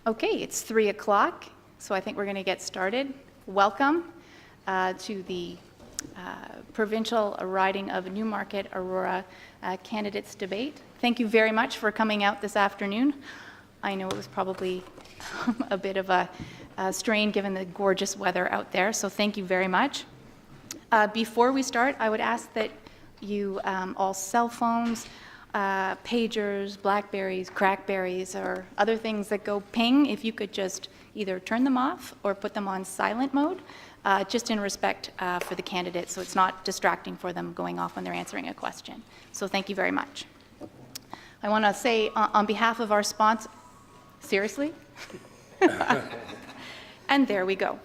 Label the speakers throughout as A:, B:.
A: Okay, it's 3 o'clock, so I think we're going to get started. Welcome to the provincial riding of Newmarket Aurora candidates debate. Thank you very much for coming out this afternoon. I know it was probably a bit of a strain given the gorgeous weather out there, so thank you very much. Before we start, I would ask that you all cell phones, pagers, Blackberries, Crackberries, or other things that go ping, if you could just either turn them off or put them on silent mode, just in respect for the candidates, so it's not distracting for them going off when they're answering a question. So thank you very much. I want to say on behalf of our sponsor, seriously? And there we go.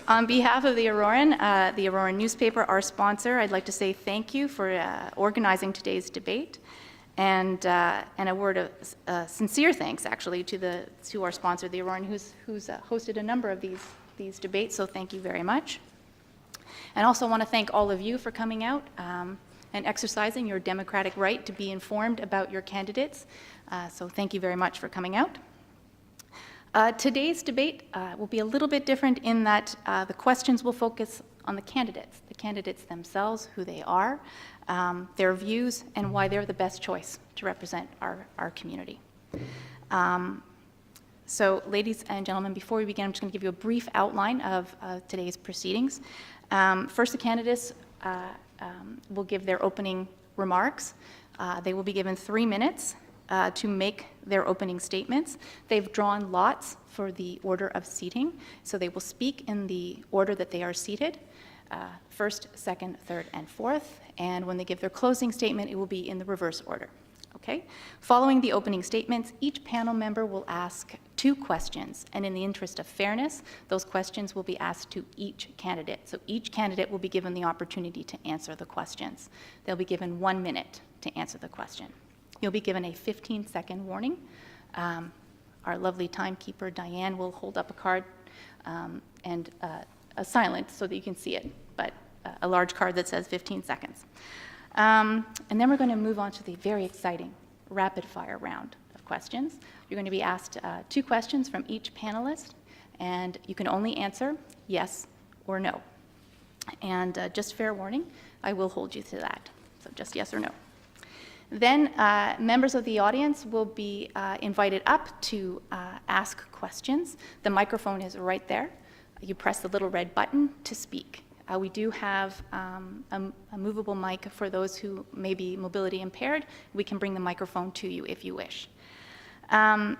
A: On behalf of the Auroran newspaper, our sponsor, I'd like to say thank you for organizing today's debate, and a word of sincere thanks, actually, to our sponsor, the Auroran, who's hosted a number of these debates. So thank you very much. And also want to thank all of you for coming out and exercising your democratic right to be informed about your candidates. So thank you very much for coming out. Today's debate will be a little bit different in that the questions will focus on the candidates themselves, who they are, their views, and why they're the best choice to represent our community. So ladies and gentlemen, before we begin, I'm just going to give you a brief outline of today's proceedings. First, the candidates will give their opening remarks. They will be given 3 minutes to make their opening statements. They've drawn lots for the order of seating, so they will speak in the order that they are seated, first, second, third, and fourth, and when they give their closing statement, it will be in the reverse order. Okay? Following the opening statements, each panel member will ask 2 questions, and in the interest of fairness, those questions will be asked to each candidate. So each candidate will be given the opportunity to answer the questions. They'll be given 1 minute to answer the question. You'll be given a 15-second warning. Our lovely timekeeper, Diane, will hold up a card and a silent so that you can see it, but a large card that says 15 seconds. And then we're going to move on to the very exciting rapid-fire round of questions. You're going to be asked 2 questions from each panelist, and you can only answer yes or no. And just fair warning, I will hold you to that, so just yes or no. Then members of the audience will be invited up to ask questions. The microphone is right there. You press the little red button to speak. We do have a movable mic for those who may be mobility impaired. We can bring the microphone to you if you wish. I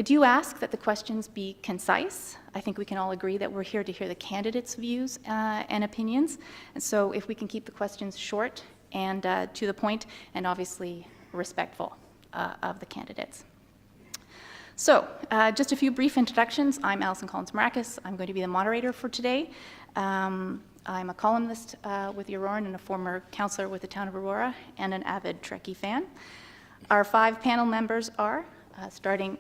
A: do ask that the questions be concise. I think we can all agree that we're here to hear the candidates' views and opinions. And so if we can keep the questions short and to the point, and obviously respectful of the candidates. So just a few brief introductions. I'm Alison Collins-Marakis. I'm going to be the moderator for today. I'm a columnist with the Auroran and a former councillor with the town of Aurora and an avid Trekkie fan. Our 5 panel members are, starting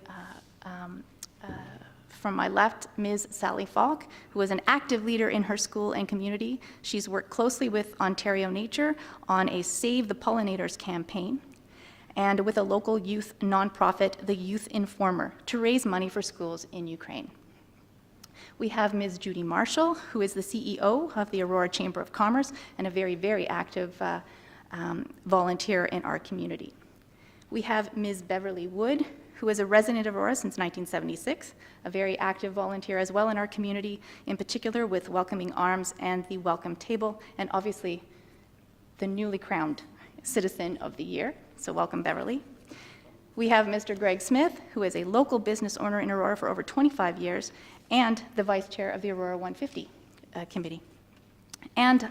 A: from my left, Ms. Sally Falk, who is an active leader in her school and community. She's worked closely with Ontario Nature on a Save the Pollinators campaign and with a local youth nonprofit, the Youth Informer, to raise money for schools in Ukraine. We have Ms. Judy Marshall, who is the CEO of the Aurora Chamber of Commerce and a very, very active volunteer in our community. We have Ms. Beverly Wood, who is a resident of Aurora since 1976, a very active volunteer as well in our community, in particular with Welcoming Arms and the Welcome Table, and obviously the newly crowned Citizen of the Year. So welcome, Beverly. We have Mr. Greg Smith, who is a local business owner in Aurora for over 25 years, and the vice chair of the Aurora 150 committee. And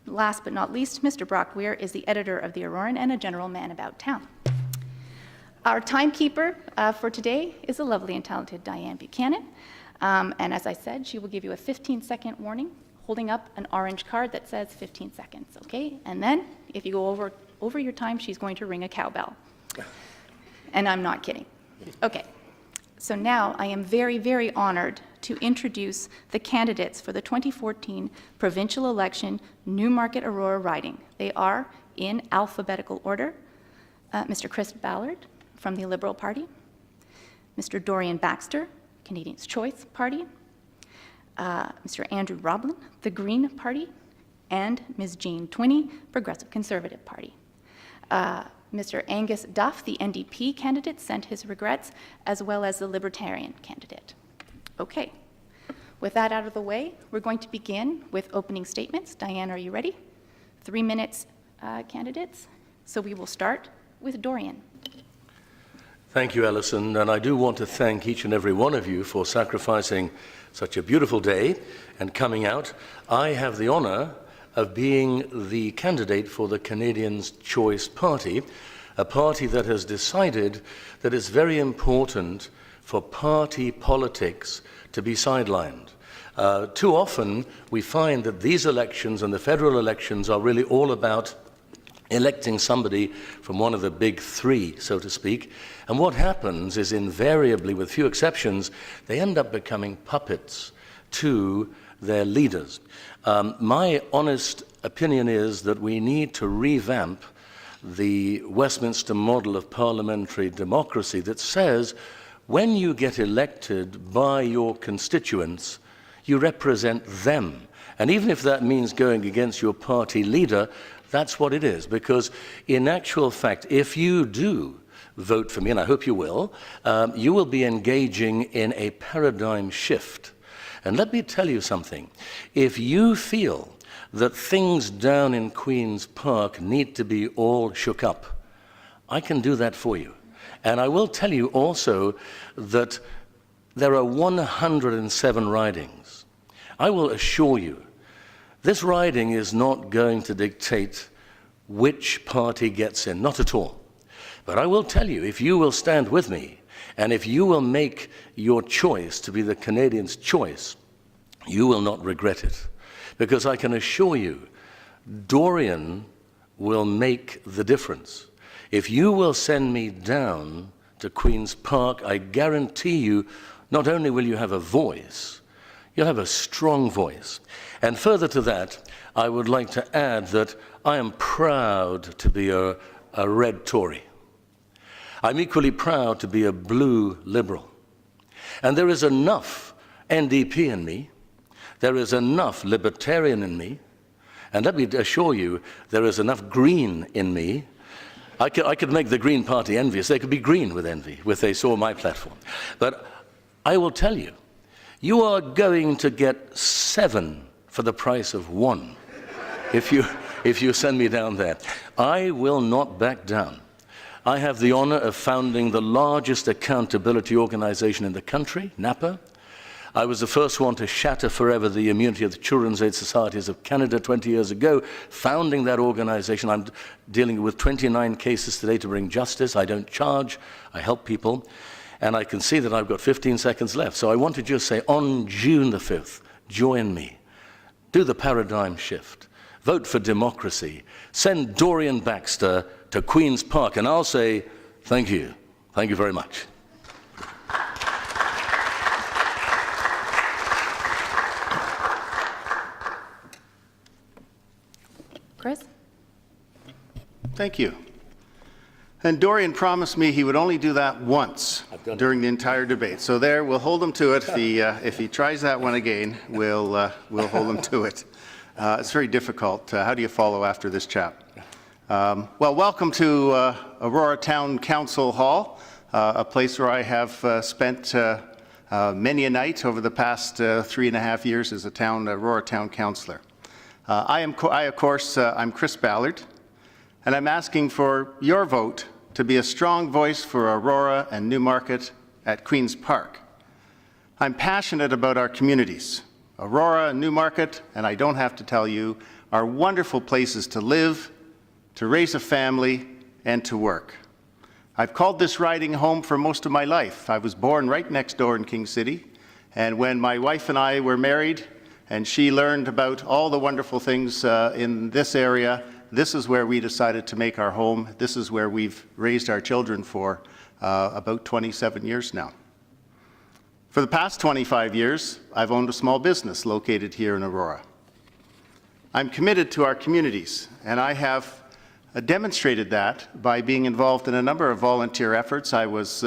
A: last but not least, Mr. Brock Weir is the editor of the Auroran and a general man about town. Our timekeeper for today is the lovely and talented Diane Buchanan. And as I said, she will give you a 15-second warning, holding up an orange card that says 15 seconds, okay? And then, if you go over your time, she's going to ring a cowbell. And I'm not kidding. Okay, so now I am very, very honored to introduce the candidates for the 2014 provincial election Newmarket Aurora riding. They are, in alphabetical order, Mr. Chris Ballard from the Liberal Party, Mr. Dorian Baxter, Canadians' Choice Party, Mr. Andrew Roblin, the Green Party, and Ms. Jane Twinney, Progressive Conservative Party. Mr. Angus Duff, the NDP candidate, sent his regrets, as well as the Libertarian candidate. Okay, with that out of the way, we're going to begin with opening statements. Diane, are you ready? 3 minutes, candidates. So we will start with Dorian.
B: Thank you, Alison, and I do want to thank each and every one of you for sacrificing such a beautiful day and coming out. I have the honor of being the candidate for the Canadians' Choice Party, a party that has decided that it's very important for party politics to be sidelined. Too often, we find that these elections and the federal elections are really all about electing somebody from one of the big three, so to speak. And what happens is invariably, with few exceptions, they end up becoming puppets to their leaders. My honest opinion is that we need to revamp the Westminster model of parliamentary democracy that says when you get elected by your constituents, you represent them. And even if that means going against your party leader, that's what it is, because in actual fact, if you do vote for me, and I hope you will be engaging in a paradigm shift. And let me tell you something. If you feel that things down in Queen's Park need to be all shook up, I can do that for you. And I will tell you also that there are 107 ridings. I will assure you, this riding is not going to dictate which party gets in, not at all. But I will tell you, if you will stand with me, and if you will make your choice to be the Canadians' choice, you will not regret it. Because I can assure you, Dorian will make the difference. If you will send me down to Queen's Park, I guarantee you, not only will you have a voice, you'll have a strong voice. And further to that, I would like to add that I am proud to be a red Tory. I'm equally proud to be a blue Liberal. And there is enough NDP in me, there is enough Libertarian in me, and let me assure you, there is enough Green in me. I could make the Green Party envious. They could be green with envy if they saw my platform. But I will tell you, you are going to get 7 for the price of 1 if you send me down there. I will not back down. I have the honor of founding the largest accountability organization in the country, NAPA. I was the first one to shatter forever the immunity of the Children's Aid Societies of Canada 20 years ago, founding that organization. I'm dealing with 29 cases today to bring justice. I don't charge, I help people. And I can see that I've got 15 seconds left. So I want to just say, on June the 5th, join me. Do the paradigm shift. Vote for democracy. Send Dorian Baxter to Queen's Park, and I'll say, thank you. Thank you very much.
A: Chris?
C: Thank you. And Dorian promised me he would only do that once during the entire debate. So there, we'll hold him to it. If he tries that one again, we'll hold him to it. It's very difficult. How do you follow after this chap? Well, welcome to Aurora Town Council Hall, a place where I have spent many a night over the past 3.5 years as a Aurora Town Councillor. I'm Chris Ballard, and I'm asking for your vote to be a strong voice for Aurora and Newmarket at Queen's Park. I'm passionate about our communities. Aurora and Newmarket, and I don't have to tell you, are wonderful places to live, to raise a family, and to work. I've called this riding home for most of my life. I was born right next door in King City, and when my wife and I were married, and she learned about all the wonderful things in this area, this is where we decided to make our home. This is where we've raised our children for about 27 years now. For the past 25 years, I've owned a small business located here in Aurora. I'm committed to our communities, and I have demonstrated that by being involved in a number of volunteer efforts. I was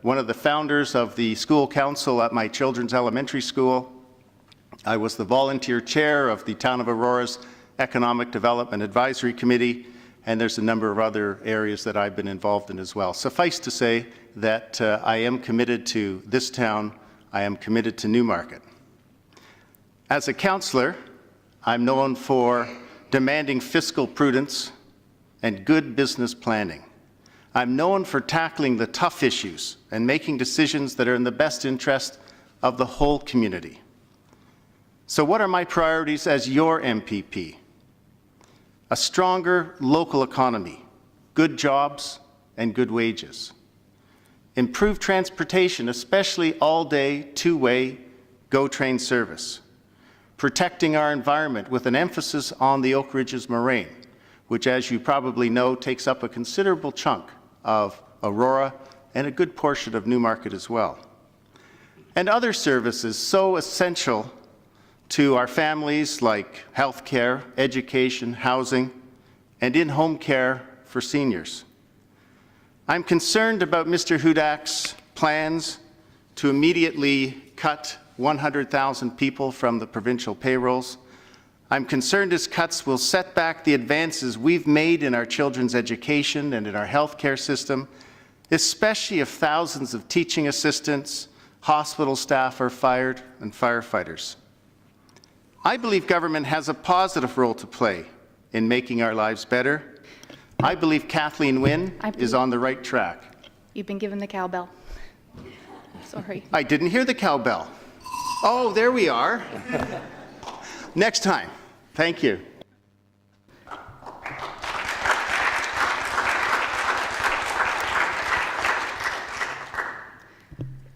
C: one of the founders of the school council at my children's elementary school. I was the volunteer chair of the Town of Aurora's Economic Development Advisory Committee, and there's a number of other areas that I've been involved in as well. Suffice to say that I am committed to this town. I am committed to Newmarket. As a councillor, I'm known for demanding fiscal prudence and good business planning. I'm known for tackling the tough issues and making decisions that are in the best interest of the whole community. So what are my priorities as your MPP? A stronger local economy, good jobs and good wages. Improved transportation, especially all-day, two-way GO train service. Protecting our environment with an emphasis on the Oak Ridges Moraine, which, as you probably know, takes up a considerable chunk of Aurora and a good portion of Newmarket as well. And other services so essential to our families, like healthcare, education, housing, and in-home care for seniors. I'm concerned about Mr. Hudak's plans to immediately cut 100,000 people from the provincial payrolls. I'm concerned his cuts will set back the advances we've made in our children's education and in our healthcare system, especially if thousands of teaching assistants, hospital staff are fired, and firefighters. I believe government has a positive role to play in making our lives better. I believe Kathleen Wynne is on the right track.
A: You've been given the cowbell. Sorry.
C: I didn't hear the cowbell. Oh, there we are. Next time. Thank you.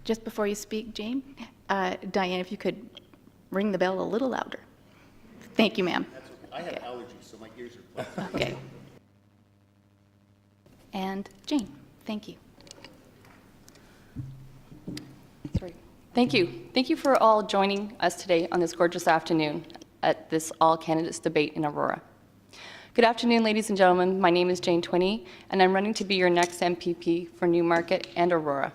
A: Just before you speak, Jane, Diane, if you could ring the bell a little louder. Thank you, ma'am.
C: I have allergies, so my ears are plugged.
A: Okay. And Jane, thank you.
D: Sorry. Thank you. Thank you for all joining us today on this gorgeous afternoon at this All Candidates debate in Aurora. Good afternoon, ladies and gentlemen. My name is Jane Twinney, and I'm running to be your next MPP for Newmarket and Aurora.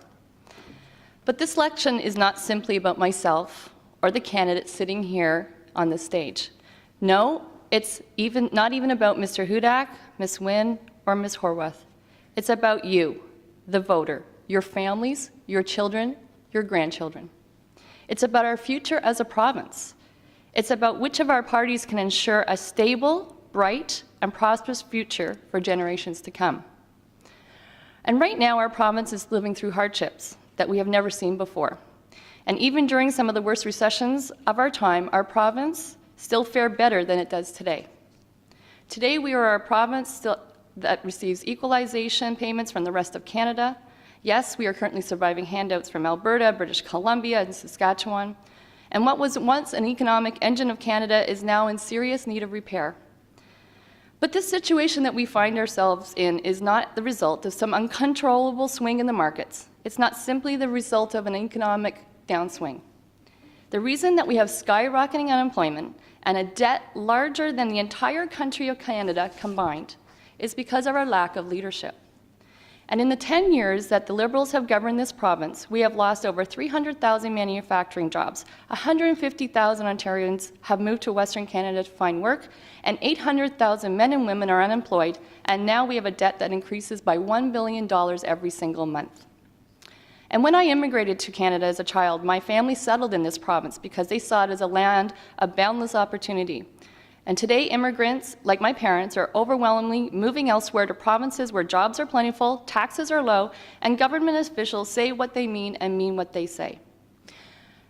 D: But this election is not simply about myself or the candidates sitting here on this stage. No, it's not even about Mr. Hudak, Ms. Wynne, or Ms. Horwath. It's about you, the voter, your families, your children, your grandchildren. It's about our future as a province. It's about which of our parties can ensure a stable, bright, and prosperous future for generations to come. And right now, our province is living through hardships that we have never seen before. And even during some of the worst recessions of our time, our province still fared better than it does today. Today, we are a province that receives equalization payments from the rest of Canada. Yes, we are currently surviving handouts from Alberta, British Columbia, and Saskatchewan. And what was once an economic engine of Canada is now in serious need of repair. But this situation that we find ourselves in is not the result of some uncontrollable swing in the markets. It's not simply the result of an economic downswing. The reason that we have skyrocketing unemployment and a debt larger than the entire country of Canada combined is because of our lack of leadership. And in the 10 years that the Liberals have governed this province, we have lost over 300,000 manufacturing jobs, 150,000 Ontarians have moved to Western Canada to find work, and 800,000 men and women are unemployed, and now we have a debt that increases by $1 billion every single month. And when I immigrated to Canada as a child, my family settled in this province because they saw it as a land of boundless opportunity. And today, immigrants, like my parents, are overwhelmingly moving elsewhere to provinces where jobs are plentiful, taxes are low, and government officials say what they mean and mean what they say.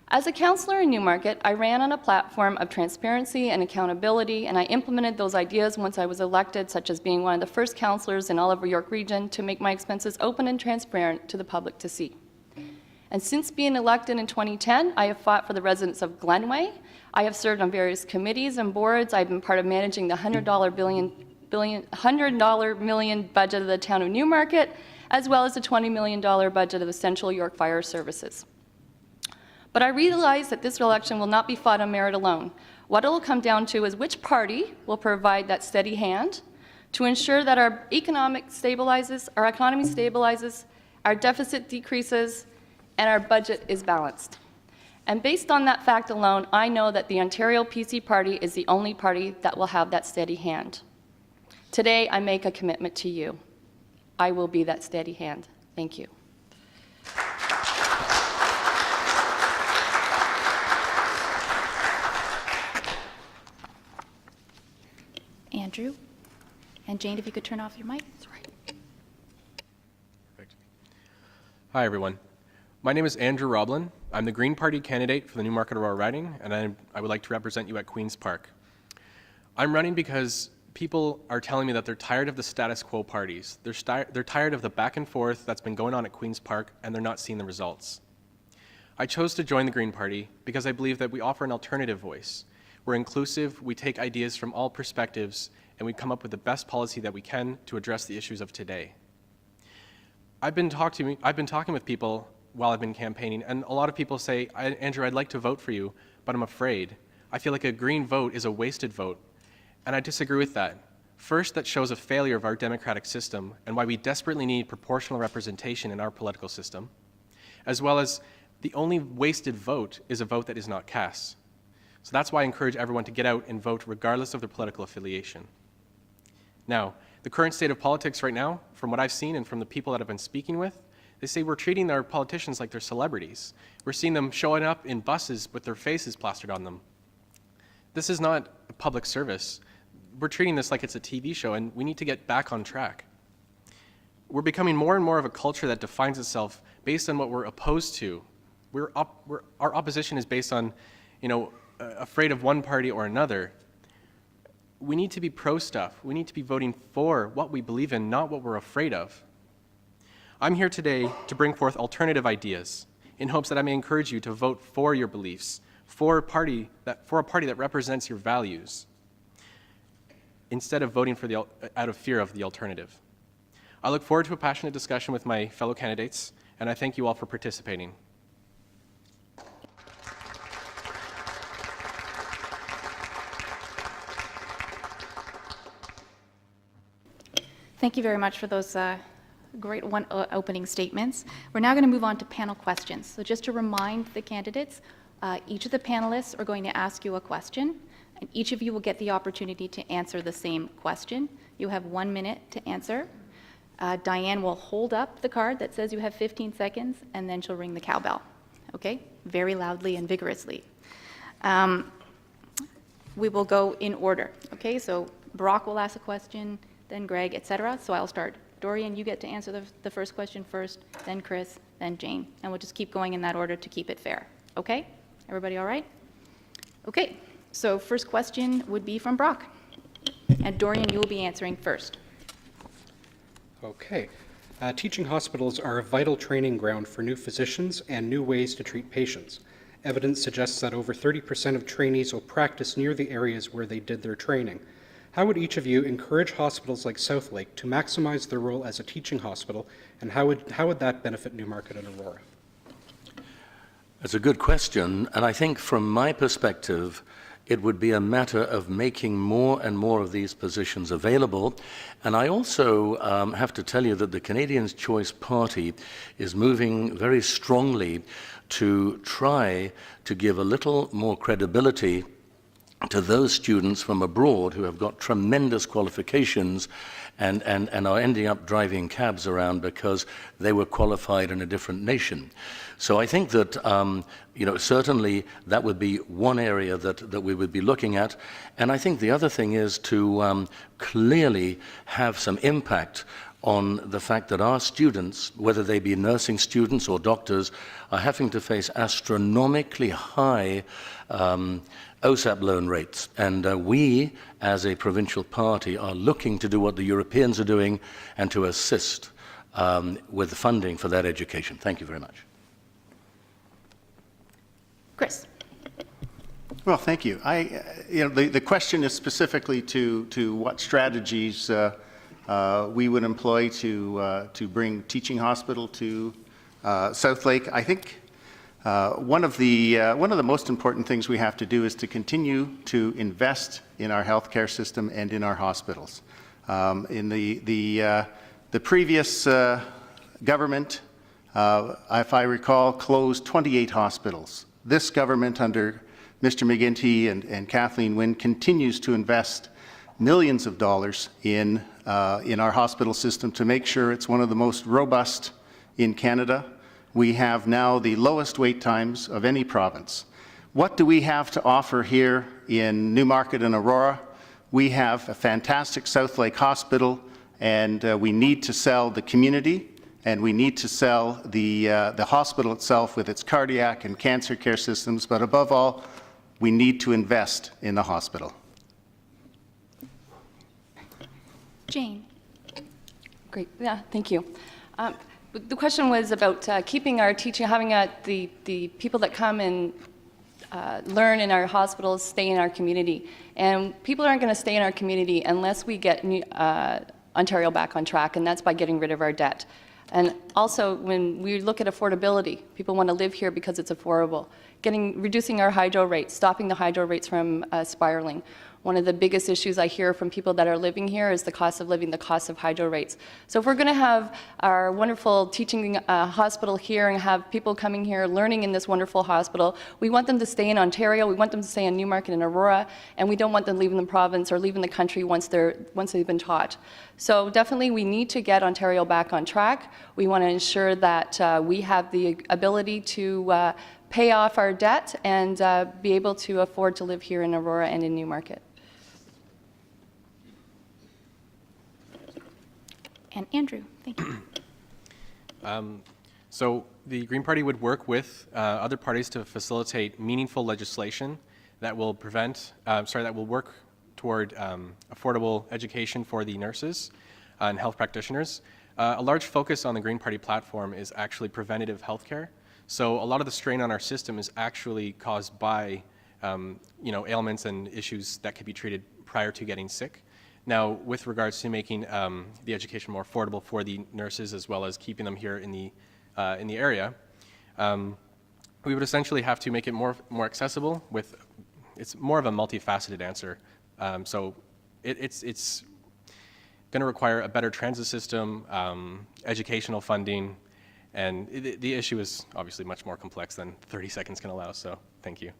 D: As a councillor in Newmarket, I ran on a platform of transparency and accountability, and I implemented those ideas once I was elected, such as being one of the first councillors in all of the York Region to make my expenses open and transparent to the public to see. And since being elected in 2010, I have fought for the residents of Glenway. I have served on various committees and boards. I've been part of managing the $100 million budget of the town of Newmarket, as well as the $20 million budget of the Central York Fire Services. But I realize that this election will not be fought on merit alone. What it will come down to is which party will provide that steady hand to ensure that our economy stabilizes, our deficit decreases, and our budget is balanced. And based on that fact alone, I know that the Ontario PC Party is the only party that will have that steady hand. Today, I make a commitment to you. I will be that steady hand. Thank you.
A: Andrew. And Jane, if you could turn off your mic. Sorry.
E: Perfect. Hi, everyone. My name is Andrew Roblin. I'm the Green Party candidate for the Newmarket Aurora riding, and I would like to represent you at Queen's Park. I'm running because people are telling me that they're tired of the status quo parties. They're tired of the back and forth that's been going on at Queen's Park, and they're not seeing the results. I chose to join the Green Party because I believe that we offer an alternative voice. We're inclusive, we take ideas from all perspectives, and we come up with the best policy that we can to address the issues of today. I've been talking with people while I've been campaigning, and a lot of people say, Andrew, I'd like to vote for you, but I'm afraid. I feel like a green vote is a wasted vote, and I disagree with that. First, that shows a failure of our democratic system and why we desperately need proportional representation in our political system, as well as the only wasted vote is a vote that is not cast. So that's why I encourage everyone to get out and vote regardless of their political affiliation. Now, the current state of politics right now, from what I've seen and from the people that I've been speaking with, they say we're treating our politicians like they're celebrities. We're seeing them showing up in buses with their faces plastered on them. This is not a public service. We're treating this like it's a TV show, and we need to get back on track. We're becoming more and more of a culture that defines itself based on what we're opposed to. Our opposition is based on, afraid of one party or another. We need to be pro stuff. We need to be voting for what we believe in, not what we're afraid of. I'm here today to bring forth alternative ideas in hopes that I may encourage you to vote for your beliefs, for a party that represents your values, instead of voting out of fear of the alternative. I look forward to a passionate discussion with my fellow candidates, and I thank you all for participating.
A: Thank you very much for those great opening statements. We're now going to move on to panel questions. So just to remind the candidates, each of the panelists are going to ask you a question, and each of you will get the opportunity to answer the same question. You have 1 minute to answer. Diane will hold up the card that says you have 15 seconds, and then she'll ring the cowbell, okay? Very loudly and vigorously. We will go in order, okay? So Brock will ask a question, then Greg, etc. So I'll start. Dorian, you get to answer the first question first, then Chris, then Jane. And we'll just keep going in that order to keep it fair. Okay? Everybody all right? Okay. So first question would be from Brock. And Dorian, you will be answering first.
F: Okay. Teaching hospitals are a vital training ground for new physicians and new ways to treat patients. Evidence suggests that over 30% of trainees will practice near the areas where they did their training. How would each of you encourage hospitals like Southlake to maximize their role as a teaching hospital, and how would that benefit Newmarket and Aurora?
B: That's a good question, and I think from my perspective, it would be a matter of making more and more of these positions available. And I also have to tell you that the Canadians' Choice Party is moving very strongly to try to give a little more credibility to those students from abroad who have got tremendous qualifications and are ending up driving cabs around because they were qualified in a different nation. So I think that, certainly that would be one area that we would be looking at. And I think the other thing is to clearly have some impact on the fact that our students, whether they be nursing students or doctors, are having to face astronomically high OSAP loan rates. And we, as a provincial party, are looking to do what the Europeans are doing and to assist with the funding for that education. Thank you very much.
A: Chris.
C: Well, thank you. The question is specifically to what strategies we would employ to bring teaching hospital to Southlake. I think one of the most important things we have to do is to continue to invest in our healthcare system and in our hospitals. In the previous government, if I recall, closed 28 hospitals. This government under Mr. McGuinty and Kathleen Wynne continues to invest millions of dollars in our hospital system to make sure it's one of the most robust in Canada. We have now the lowest wait times of any province. What do we have to offer here in Newmarket and Aurora? We have a fantastic South Lake Hospital, and we need to sell the community, and we need to sell the hospital itself with its cardiac and cancer care systems, but above all, we need to invest in the hospital.
A: Jane.
D: Great, yeah, thank you. The question was about keeping our teaching, having the people that come and learn in our hospitals stay in our community. And people aren't going to stay in our community unless we get Ontario back on track, and that's by getting rid of our debt. And also, when we look at affordability, people want to live here because it's affordable. Reducing our hydro rates, stopping the hydro rates from spiraling. One of the biggest issues I hear from people that are living here is the cost of living, the cost of hydro rates. So if we're going to have our wonderful teaching hospital here and have people coming here learning in this wonderful hospital, we want them to stay in Ontario, we want them to stay in Newmarket and Aurora, and we don't want them leaving the province or leaving the country once they've been taught. So definitely we need to get Ontario back on track. We want to ensure that we have the ability to pay off our debt and be able to afford to live here in Aurora and in Newmarket.
A: And Andrew, thank you.
E: So the Green Party would work with other parties to facilitate meaningful legislation that will that will work toward affordable education for the nurses and health practitioners. A large focus on the Green Party platform is actually preventative healthcare. So a lot of the strain on our system is actually caused by ailments and issues that could be treated prior to getting sick. Now, with regards to making the education more affordable for the nurses as well as keeping them here in the area, we would essentially have to make it more accessible. It's more of a multifaceted answer. So it's going to require a better transit system, educational funding, and the issue is obviously much more complex than 30 seconds can allow. So thank you.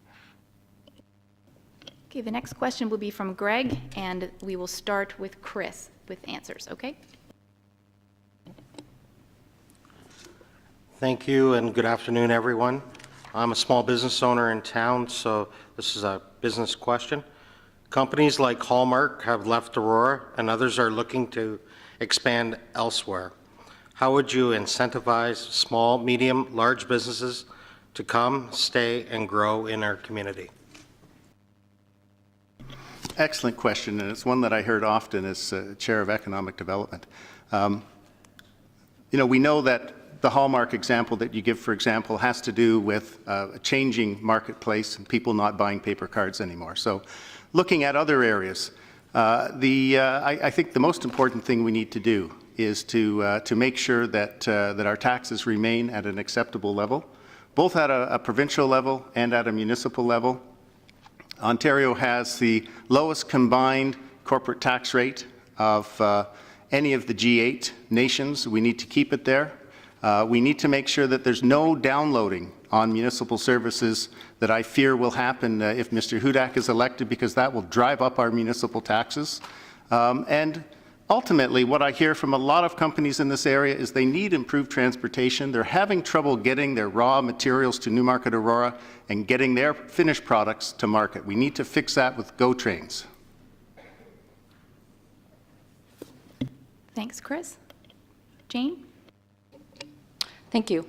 A: Okay, the next question will be from Greg, and we will start with Chris with answers, okay?
G: Thank you, and good afternoon, everyone. I'm a small business owner in town, so this is a business question. Companies like Hallmark have left Aurora, and others are looking to expand elsewhere. How would you incentivize small, medium, large businesses to come, stay, and grow in our community?
C: Excellent question, and it's one that I heard often as Chair of Economic Development. We know that the Hallmark example that you give, for example, has to do with a changing marketplace and people not buying paper cards anymore. So looking at other areas, I think the most important thing we need to do is to make sure that our taxes remain at an acceptable level, both at a provincial level and at a municipal level. Ontario has the lowest combined corporate tax rate of any of the G8 nations. We need to keep it there. We need to make sure that there's no downloading on municipal services that I fear will happen if Mr. Hudak is elected, because that will drive up our municipal taxes. And ultimately, what I hear from a lot of companies in this area is they need improved transportation. They're having trouble getting their raw materials to Newmarket Aurora and getting their finished products to market. We need to fix that with GO trains.
A: Thanks, Chris. Jane?
D: Thank you.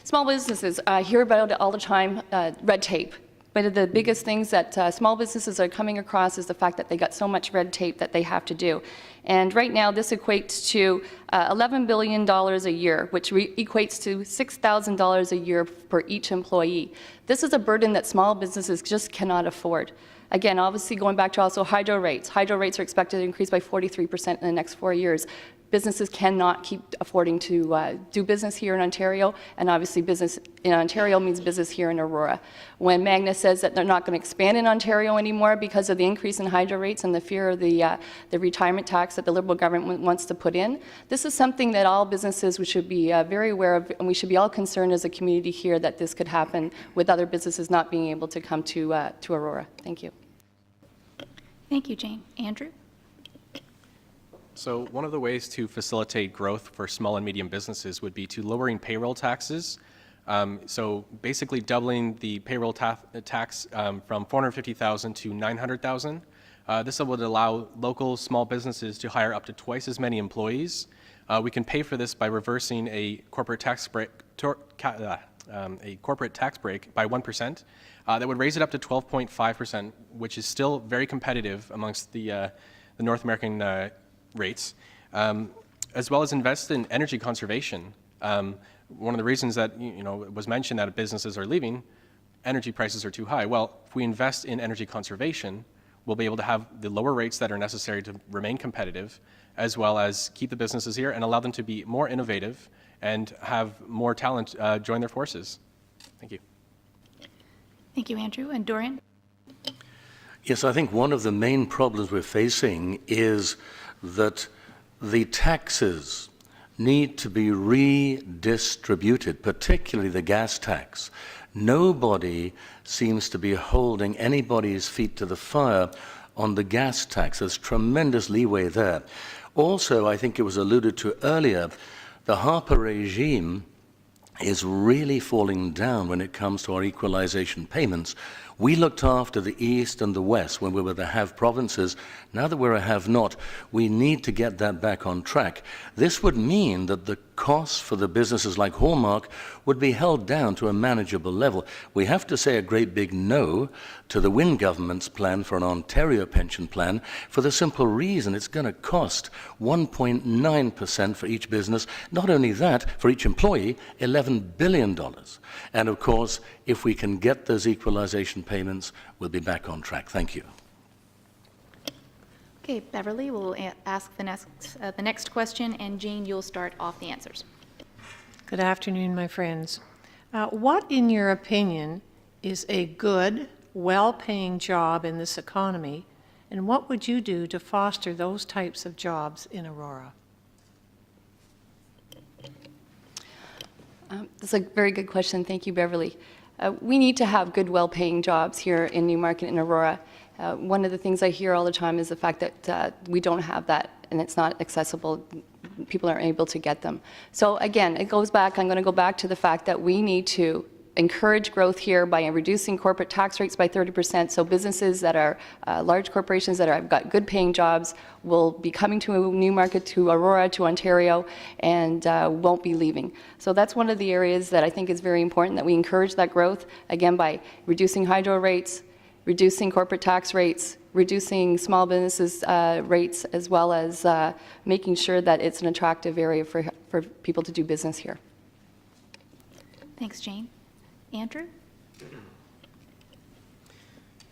D: Small businesses, hear about it all the time, red tape. One of the biggest things that small businesses are coming across is the fact that they got so much red tape that they have to do. And right now, this equates to $11 billion a year, which equates to $6,000 a year for each employee. This is a burden that small businesses just cannot afford. Again, obviously going back to also hydro rates. Hydro rates are expected to increase by 43% in the next 4 years. Businesses cannot keep affording to do business here in Ontario, and obviously business in Ontario means business here in Aurora. When Magna says that they're not going to expand in Ontario anymore because of the increase in hydro rates and the fear of the retirement tax that the Liberal government wants to put in, this is something that all businesses we should be very aware of, and we should be all concerned as a community here that this could happen with other businesses not being able to come to Aurora. Thank you.
A: Thank you, Jane. Andrew?
E: So one of the ways to facilitate growth for small and medium businesses would be to lowering payroll taxes. So basically doubling the payroll tax from $450,000 to $900,000. This would allow local small businesses to hire up to twice as many employees. We can pay for this by reversing a corporate tax break, by 1%. That would raise it up to 12.5%, which is still very competitive amongst the North American rates, as well as invest in energy conservation. One of the reasons that it was mentioned that businesses are leaving, energy prices are too high. Well, if we invest in energy conservation, we'll be able to have the lower rates that are necessary to remain competitive, as well as keep the businesses here and allow them to be more innovative and have more talent join their forces. Thank you.
A: Thank you, Andrew. And Dorian?
B: Yes, I think one of the main problems we're facing is that the taxes need to be redistributed, particularly the gas tax. Nobody seems to be holding anybody's feet to the fire on the gas tax. There's tremendous leeway there. Also, I think it was alluded to earlier, the Harper regime is really falling down when it comes to our equalization payments. We looked after the East and the West when we were the have provinces. Now that we're a have not, we need to get that back on track. This would mean that the costs for the businesses like Hallmark would be held down to a manageable level. We have to say a great big no to the Wynne government's plan for an Ontario pension plan for the simple reason it's going to cost 1.9% for each business. Not only that, for each employee, $11 billion. And of course, if we can get those equalization payments, we'll be back on track. Thank you.
A: Okay, Beverly will ask the next question, and Jane, you'll start off the answers.
H: Good afternoon, my friends. What, in your opinion, is a good, well-paying job in this economy, and what would you do to foster those types of jobs in Aurora?
D: That's a very good question. Thank you, Beverly. We need to have good, well-paying jobs here in Newmarket and Aurora. One of the things I hear all the time is the fact that we don't have that and it's not accessible. People aren't able to get them. So again, it goes back, I'm going to go back to the fact that we need to encourage growth here by reducing corporate tax rates by 30%, so businesses that are large corporations that have got good paying jobs will be coming to Newmarket, to Aurora, to Ontario, and won't be leaving. So that's one of the areas that I think is very important, that we encourage that growth, again, by reducing hydro rates, reducing corporate tax rates, reducing small businesses rates, as well as making sure that it's an attractive area for people to do business here.
A: Thanks, Jane. Andrew?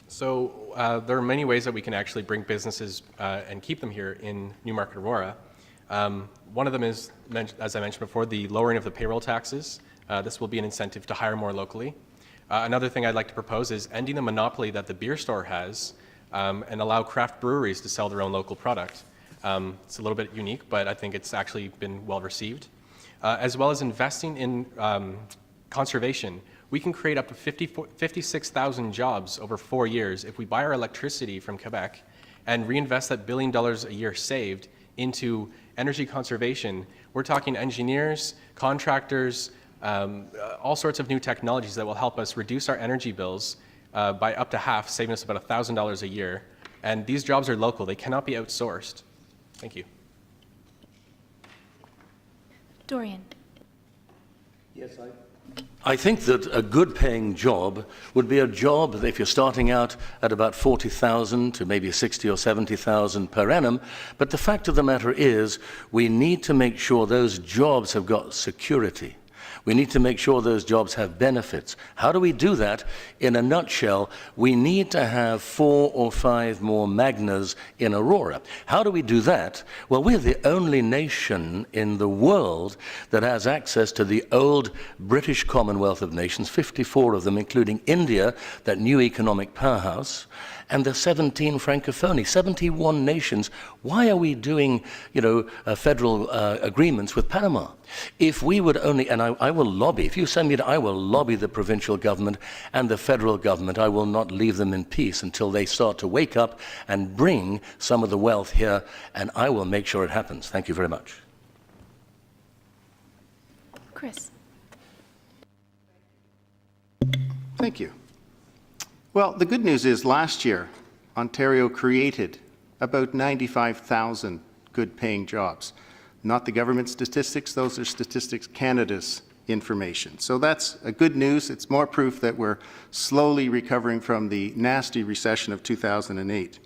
A: So
E: there are many ways that we can actually bring businesses and keep them here in Newmarket, Aurora. One of them is, as I mentioned before, the lowering of the payroll taxes. This will be an incentive to hire more locally. Another thing I'd like to propose is ending the monopoly that the beer store has and allow craft breweries to sell their own local product. It's a little bit unique, but I think it's actually been well received. As well as investing in conservation. We can create up to 56,000 jobs over 4 years if we buy our electricity from Quebec and reinvest that $1 billion a year saved into energy conservation. We're talking engineers, contractors, all sorts of new technologies that will help us reduce our energy bills by up to half, saving us about $1,000 a year. And these jobs are local. They cannot be outsourced. Thank you.
A: Dorian?
B: Yes, I think that a good paying job would be a job that if you're starting out at about 40,000 to maybe 60 or 70,000 per annum, but the fact of the matter is we need to make sure those jobs have got security. We need to make sure those jobs have benefits. How do we do that? In a nutshell, we need to have 4 or 5 more Magnas in Aurora. How do we do that? Well, we're the only nation in the world that has access to the old British Commonwealth of Nations, 54 of them, including India, that new economic powerhouse, and the 17 Francophonies, 71 nations. Why are we doing, federal agreements with Panama? If we would only, and I will lobby, if you send me to, I will lobby the provincial government and the federal government. I will not leave them in peace until they start to wake up and bring some of the wealth here, and I will make sure it happens. Thank you very much.
A: Chris.
C: Thank you. Well, the good news is last year, Ontario created about 95,000 good-paying jobs. Not the government statistics, those are Statistics Canada's information. So that's a good news. It's more proof that we're slowly recovering from the nasty recession of 2008.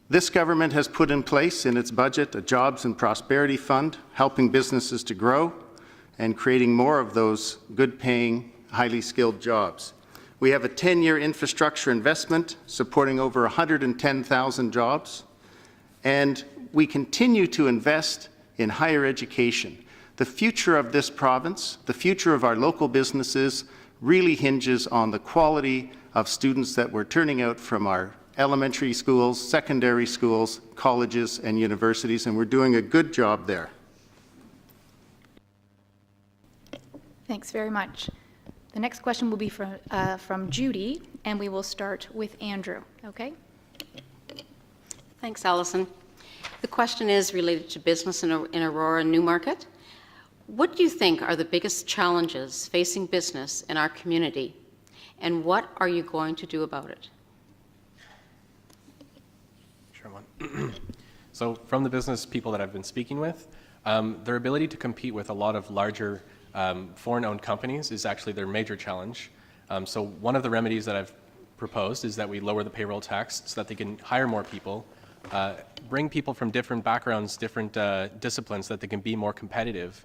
C: This government has put in place in its budget a Jobs and Prosperity Fund, helping businesses to grow and creating more of those good-paying, highly skilled jobs. We have a 10-year infrastructure investment supporting over 110,000 jobs, and we continue to invest in higher education. The future of this province, the future of our local businesses, really hinges on the quality of students that we're turning out from our elementary schools, secondary schools, colleges, and universities, and we're doing a good job there.
A: Thanks very much. The next question will be from Judy, and we will start with Andrew, okay?
I: Thanks, Allison. The question is related to business in Aurora and Newmarket. What do you think are the biggest challenges facing business in our community, and what are you going to do about it?
E: Sure one. So from the business people that I've been speaking with, their ability to compete with a lot of larger foreign-owned companies is actually their major challenge. So one of the remedies that I've proposed is that we lower the payroll tax so that they can hire more people, bring people from different backgrounds, different disciplines, so that they can be more competitive.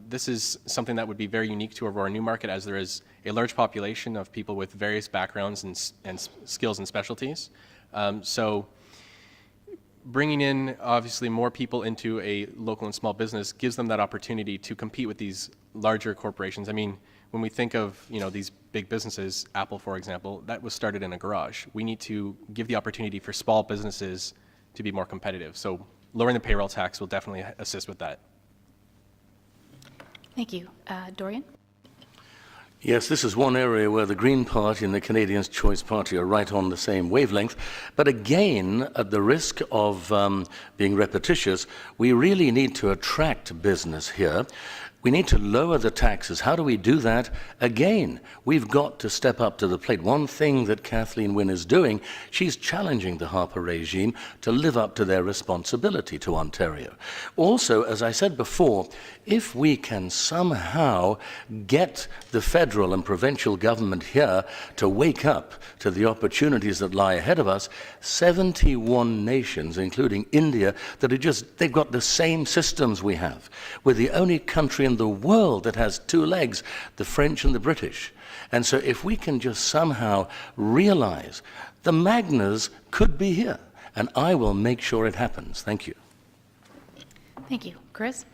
E: This is something that would be very unique to Aurora Newmarket, as there is a large population of people with various backgrounds and skills and specialties. So bringing in, obviously, more people into a local and small business gives them that opportunity to compete with these larger corporations. I mean, when we think of, these big businesses, Apple, for example, that was started in a garage. We need to give the opportunity for small businesses to be more competitive. So lowering the payroll tax will definitely assist with that.
A: Thank you. Dorian?
B: Yes, this is one area where the Green Party and the Canadians' Choice Party are right on the same wavelength. But again, at the risk of being repetitious, we really need to attract business here. We need to lower the taxes. How do we do that? Again, we've got to step up to the plate. One thing that Kathleen Wynne is doing, she's challenging the Harper regime to live up to their responsibility to Ontario. Also, as I said before, if we can somehow get the federal and provincial government here to wake up to the opportunities that lie ahead of us, 71 nations, including India, that are they've got the same systems we have. We're the only country in the world that has 2 legs, the French and the British. And so if we can just somehow realize the Magnas could be here, and I will make sure it happens. Thank you.
A: Thank you. Chris?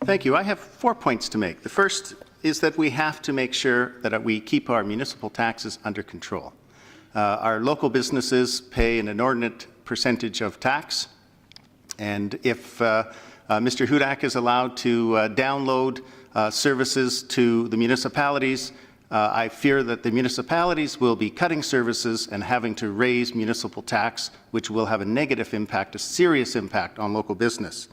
C: Thank you. I have 4 points to make. The first is that we have to make sure that we keep our municipal taxes under control. Our local businesses pay an inordinate percentage of tax, and if Mr. Hudak is allowed to download services to the municipalities, I fear that the municipalities will be cutting services and having to raise municipal tax, which will have a negative impact, a serious impact on local business.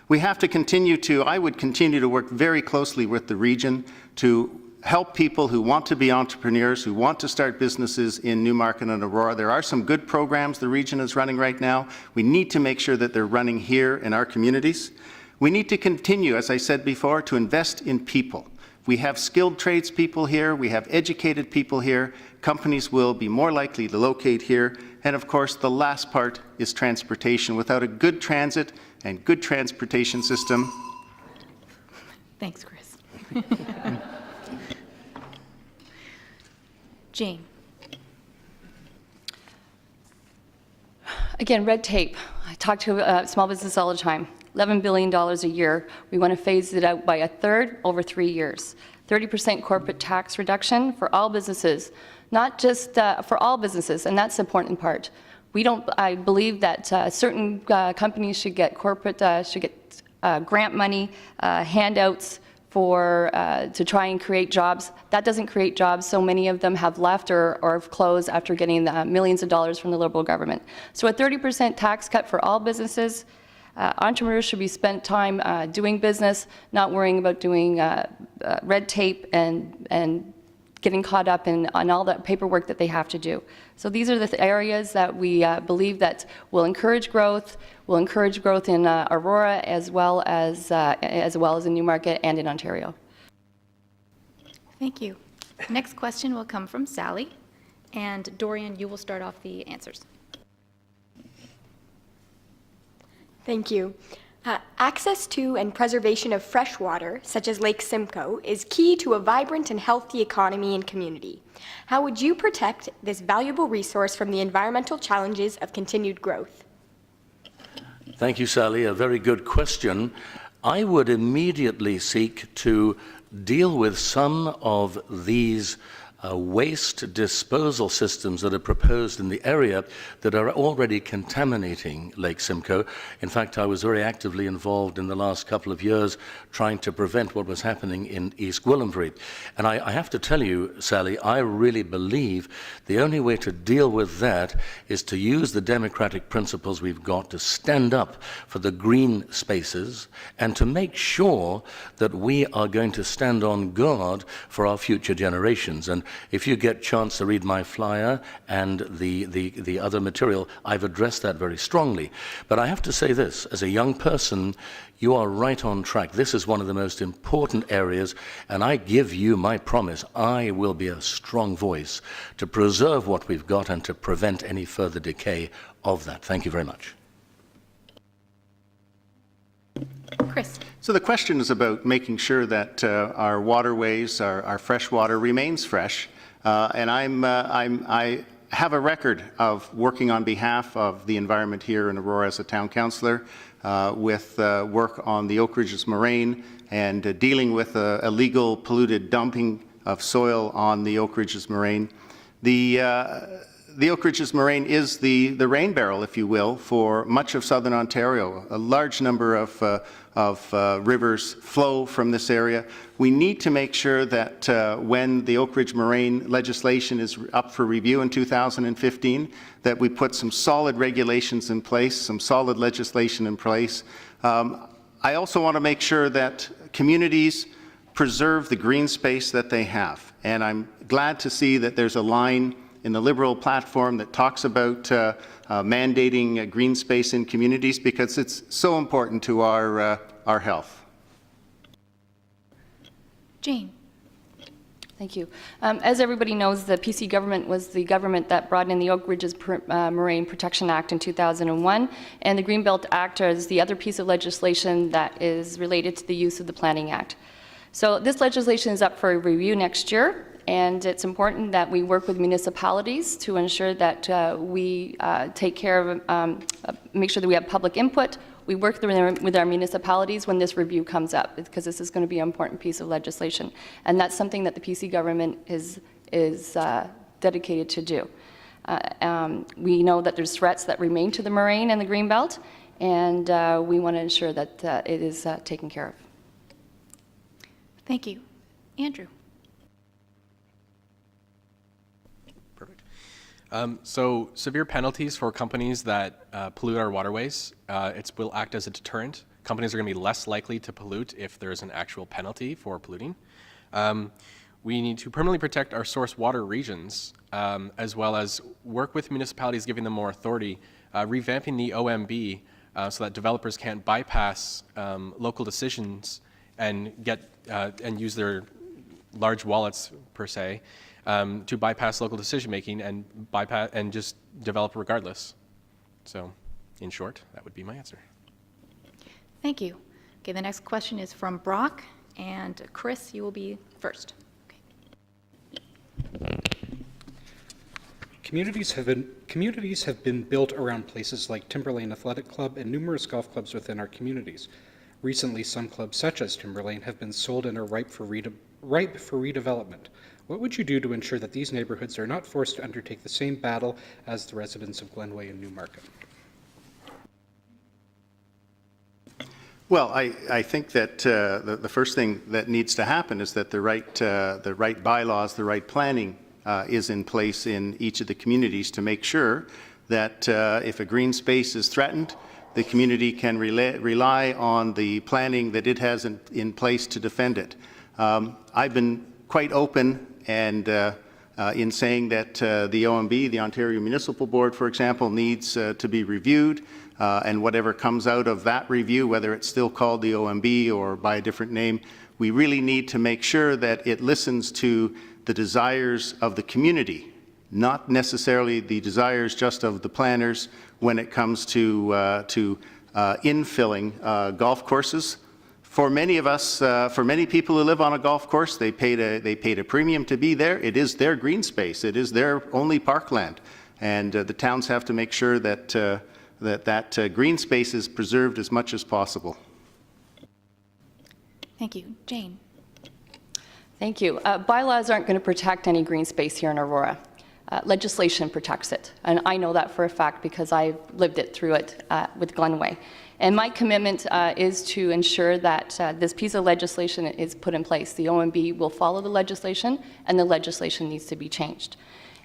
C: We have to I would continue to work very closely with the region to help people who want to be entrepreneurs, who want to start businesses in Newmarket and Aurora. There are some good programs the region is running right now. We need to make sure that they're running here in our communities. We need to continue, as I said before, to invest in people. We have skilled tradespeople here. We have educated people here. Companies will be more likely to locate here. And of course, the last part is transportation. Without a good transit and good transportation system,
A: Thanks, Chris. Jane.
D: Again, red tape. I talk to small business all the time. $11 billion a year. We want to phase it out by a third over 3 years. 30% corporate tax reduction for all businesses, not just for all businesses, and that's the important part. I believe that certain companies should get grant money, handouts to try and create jobs. That doesn't create jobs, so many of them have left or have closed after getting millions of dollars from the Liberal government. So a 30% tax cut for all businesses. Entrepreneurs should be spent time doing business, not worrying about doing red tape and getting caught up on all that paperwork that they have to do. So these are the areas that we believe that will encourage growth in Aurora as well as in Newmarket and in Ontario.
A: Thank you. Next question will come from Sally. And Dorian, you will start off the answers.
J: Thank you. Access to and preservation of fresh water, such as Lake Simcoe, is key to a vibrant and healthy economy and community. How would you protect this valuable resource from the environmental challenges of continued growth?
B: Thank you, Sally. A very good question. I would immediately seek to deal with some of these waste disposal systems that are proposed in the area that are already contaminating Lake Simcoe. In fact, I was very actively involved in the last couple of years trying to prevent what was happening in East Gwillimbury. And I have to tell you, Sally, I really believe the only way to deal with that is to use the democratic principles we've got to stand up for the green spaces and to make sure that we are going to stand on guard for our future generations. And if you get a chance to read my flyer and the other material, I've addressed that very strongly. But I have to say this, as a young person, you are right on track. This is one of the most important areas, and I give you my promise, I will be a strong voice to preserve what we've got and to prevent any further decay of that. Thank you very much.
A: Chris.
C: So the question is about making sure that our waterways, our fresh water remains fresh. And I have a record of working on behalf of the environment here in Aurora as a town councillor with work on the Oak Ridges Moraine and dealing with illegal polluted dumping of soil on the Oak Ridges Moraine. The Oak Ridges Moraine is the rain barrel, if you will, for much of southern Ontario. A large number of rivers flow from this area. We need to make sure that when the Oak Ridge Moraine legislation is up for review in 2015, that we put some solid regulations in place, some solid legislation in place. I also want to make sure that communities preserve the green space that they have. And I'm glad to see that there's a line in the Liberal platform that talks about mandating green space in communities because it's so important to our health.
A: Jane.
D: Thank you. As everybody knows, the PC government was the government that brought in the Oak Ridges Moraine Protection Act in 2001, and the Greenbelt Act is the other piece of legislation that is related to the use of the Planning Act. So this legislation is up for review next year. And it's important that we work with municipalities to ensure that we take care of, make sure that we have public input. We work with our municipalities when this review comes up, because this is going to be an important piece of legislation. And that's something that the PC government is dedicated to do. We know that there's threats that remain to the moraine and the Greenbelt, and we want to ensure that it is taken care of.
A: Thank you. Andrew.
E: So severe penalties for companies that pollute our waterways, it will act as a deterrent. Companies are going to be less likely to pollute if there's an actual penalty for polluting. We need to permanently protect our source water regions, as well as work with municipalities, giving them more authority, revamping the OMB so that developers can't bypass local decisions and use their large wallets, per se, to bypass local decision-making and just develop regardless. So, in short, that would be my answer.
A: Thank you. Okay, the next question is from Brock, And Chris, you will be first.
F: Communities have been built around places like Timberlane Athletic Club and numerous golf clubs within our communities. Recently, some clubs, such as Timberlane, have been sold and are ripe for redevelopment. What would you do to ensure that these neighborhoods are not forced to undertake the same battle as the residents of Glenway and Newmarket?
C: Well, I think that the first thing that needs to happen is that the right bylaws, the right planning is in place in each of the communities to make sure that if a green space is threatened, the community can rely on the planning that it has in place to defend it. I've been quite open and in saying that the OMB, the Ontario Municipal Board, for example, needs to be reviewed, and whatever comes out of that review, whether it's still called the OMB or by a different name, we really need to make sure that it listens to the desires of the community, not necessarily the desires just of the planners when it comes to infilling golf courses. For many of us, for many people who live on a golf course, they paid a premium to be there. It is their green space. It is their only parkland. And the towns have to make sure that that green space is preserved as much as possible.
A: Thank you. Jane.
D: Thank you. Bylaws aren't going to protect any green space here in Aurora. Legislation protects it, and I know that for a fact because I've lived it through it with Glenway. And my commitment is to ensure that this piece of legislation is put in place. The OMB will follow the legislation, and the legislation needs to be changed.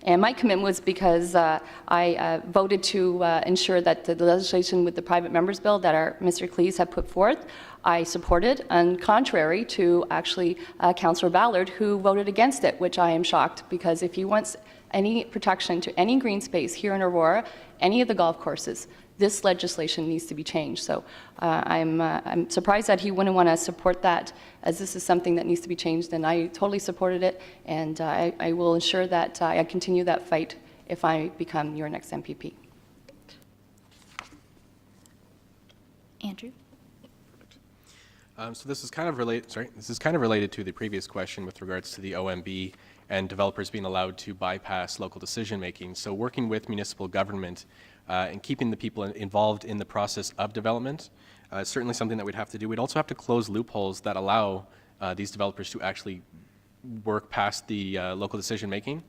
D: And my commitment was because I voted to ensure that the legislation with the private members bill that Mr. Cleese had put forth, I supported, and contrary to actually Councillor Ballard, who voted against it, which I am shocked, because if he wants any protection to any green space here in Aurora, any of the golf courses, this legislation needs to be changed. So I'm surprised that he wouldn't want to support that, as this is something that needs to be changed, and I totally supported it, and I will ensure that I continue that fight if I become your next MPP.
A: Andrew.
E: So this is kind of related to the previous question with regards to the OMB and developers being allowed to bypass local decision making. So working with municipal government and keeping the people involved in the process of development is certainly something that we'd have to do. We'd also have to close loopholes that allow these developers to actually work past the local decision making.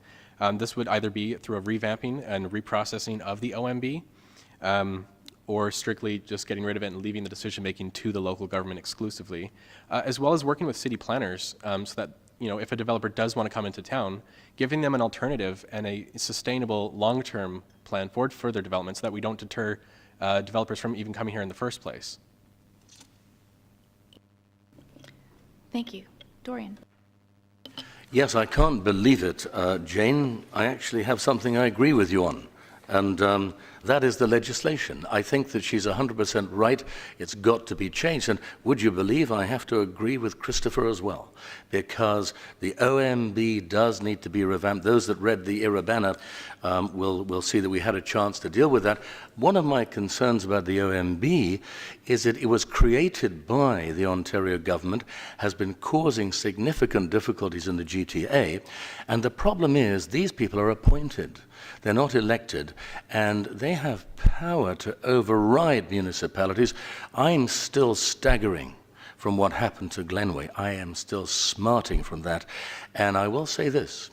E: This would either be through a revamping and reprocessing of the OMB, or strictly just getting rid of it and leaving the decision-making to the local government exclusively, as well as working with city planners so that, you know, if a developer does want to come into town, giving them an alternative and a sustainable long-term plan for further development so that we don't deter developers from even coming here in the first place.
A: Thank you. Dorian.
B: Yes, I can't believe it, Jane. I actually have something I agree with you on. And that is the legislation. I think that she's 100% right. It's got to be changed. And would you believe I have to agree with Christopher as well? Because the OMB does need to be revamped. Those that read the IRA banner will see that we had a chance to deal with that. One of my concerns about the OMB is that it was created by the Ontario government, has been causing significant difficulties in the GTA. And the problem is these people are appointed. They're not elected, and they have power to override municipalities. I'm still staggering from what happened to Glenway. I am still smarting from that. And I will say this,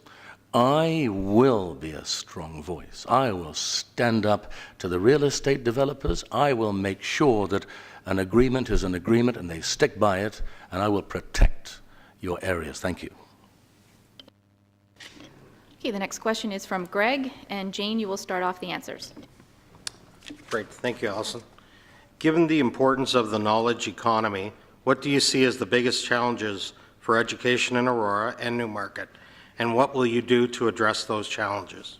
B: I will be a strong voice. I will stand up to the real estate developers. I will make sure that an agreement is an agreement and they stick by it, and I will protect your areas. Thank you.
A: Okay, the next question is from Greg, and Jane, you will start off the answers.
G: Great, thank you, Alison. Given the importance of the knowledge economy, what do you see as the biggest challenges for education in Aurora and Newmarket, and what will you do to address those challenges?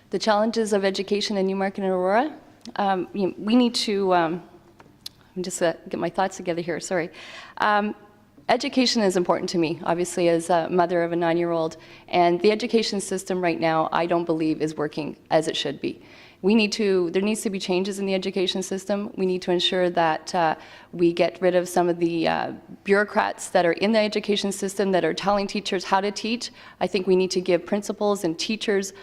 D: The challenges of education in Newmarket and Aurora, we need to just get my thoughts together here, sorry. Education is important to me, obviously, as a mother of a 9-year-old, and the education system right now, I don't believe is working as it should be. There needs to be changes in the education system. We need to ensure that we get rid of some of the bureaucrats that are in the education system that are telling teachers how to teach. I think we need to give principals and teachers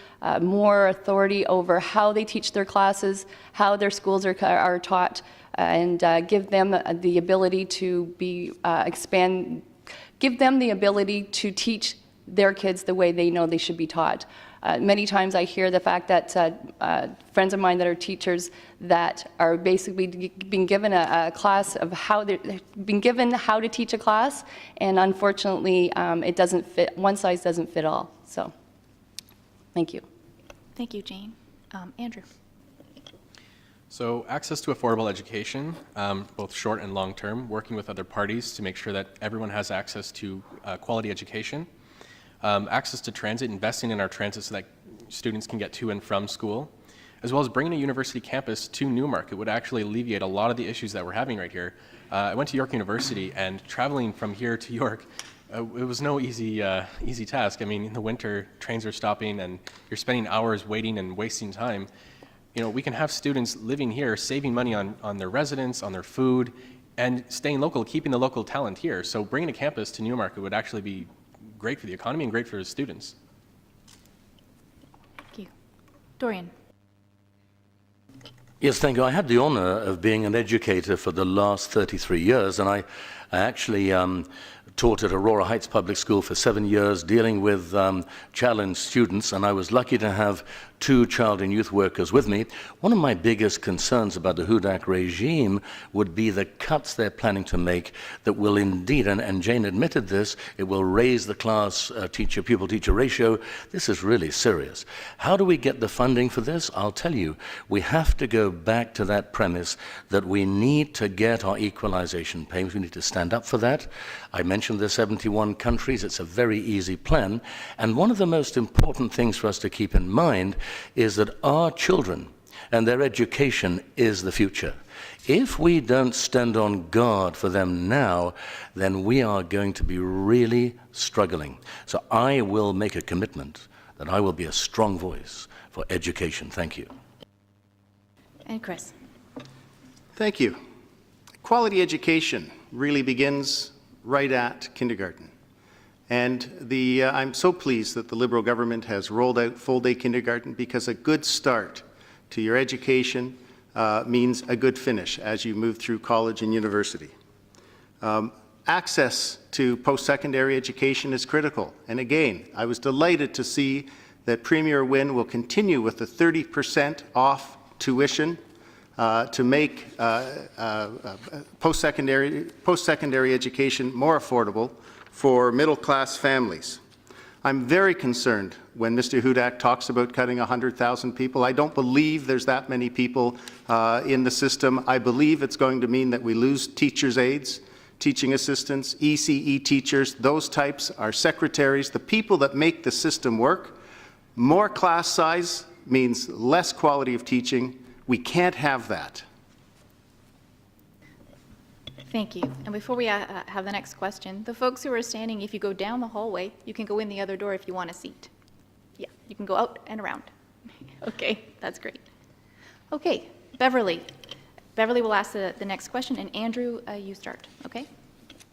D: more authority over how they teach their classes, how their schools are taught, and give them the ability to give them the ability to teach their kids the way they know they should be taught. Many times I hear the fact that friends of mine that are teachers that are basically being given a class of they've been given how to teach a class, and unfortunately it doesn't fit, one size doesn't fit all. So, thank you.
A: Thank you, Jane. Andrew.
E: So access to affordable education, both short and long term, working with other parties to make sure that everyone has access to quality education. Access to transit, investing in our transit so that students can get to and from school, as well as bringing a university campus to Newmarket would actually alleviate a lot of the issues that we're having right here. I went to York University, and traveling from here to York, it was no easy task. I mean, in the winter, trains are stopping, and you're spending hours waiting and wasting time. You know, we can have students living here, saving money on their residence, on their food, and staying local, keeping the local talent here. So bringing a campus to Newmarket would actually be great for the economy and great for the students.
A: Thank you. Dorian.
B: Yes, thank you. I had the honor of being an educator for the last 33 years, and I actually taught at Aurora Heights Public School for 7 years, dealing with challenged students, and I was lucky to have 2 child and youth workers with me. One of my biggest concerns about the Hudak regime would be the cuts they're planning to make that will indeed, and Jane admitted this, it will raise the class pupil-teacher ratio. This is really serious. How do we get the funding for this? I'll tell you, we have to go back to that premise that we need to get our equalization payments. We need to stand up for that. I mentioned the 71 countries. It's a very easy plan. And one of the most important things for us to keep in mind is that our children and their education is the future. If we don't stand on guard for them now, then we are going to be really struggling. So I will make a commitment that I will be a strong voice for education. Thank you.
A: And Chris.
C: Thank you. Quality education really begins right at kindergarten. And I'm so pleased that the Liberal government has rolled out full-day kindergarten, because a good start to your education means a good finish as you move through college and university. Access to post-secondary education is critical. And again, I was delighted to see that Premier Wynne will continue with the 30% off tuition to make post-secondary education more affordable for middle-class families. I'm very concerned when Mr. Hudak talks about cutting 100,000 people. I don't believe there's that many people in the system. I believe it's going to mean that we lose teachers' aides, teaching assistants, ECE teachers, those types, our secretaries, the people that make the system work. More class size means less quality of teaching. We can't have that.
A: Thank you. And before we have the next question, the folks who are standing, if you go down the hallway, you can go in the other door if you want a seat. Yeah, you can go out and around. Okay, that's great. Okay, Beverly. Beverly will ask the next question, and Andrew, you start, okay?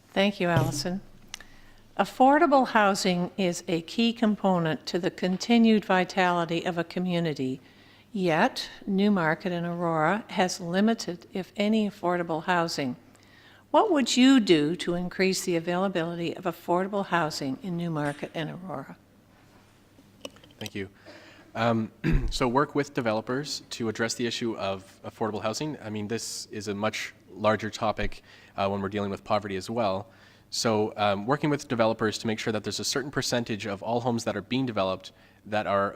H: Thank you, Allison. Affordable housing is a key component to the continued vitality of a community, yet Newmarket and Aurora has limited, if any, affordable housing. What would you do to increase the availability of affordable housing in Newmarket and Aurora?
E: Thank you. So work with developers to address the issue of affordable housing. I mean, this is a much larger topic when we're dealing with poverty as well. So working with developers to make sure that there's a certain percentage of all homes that are being developed that are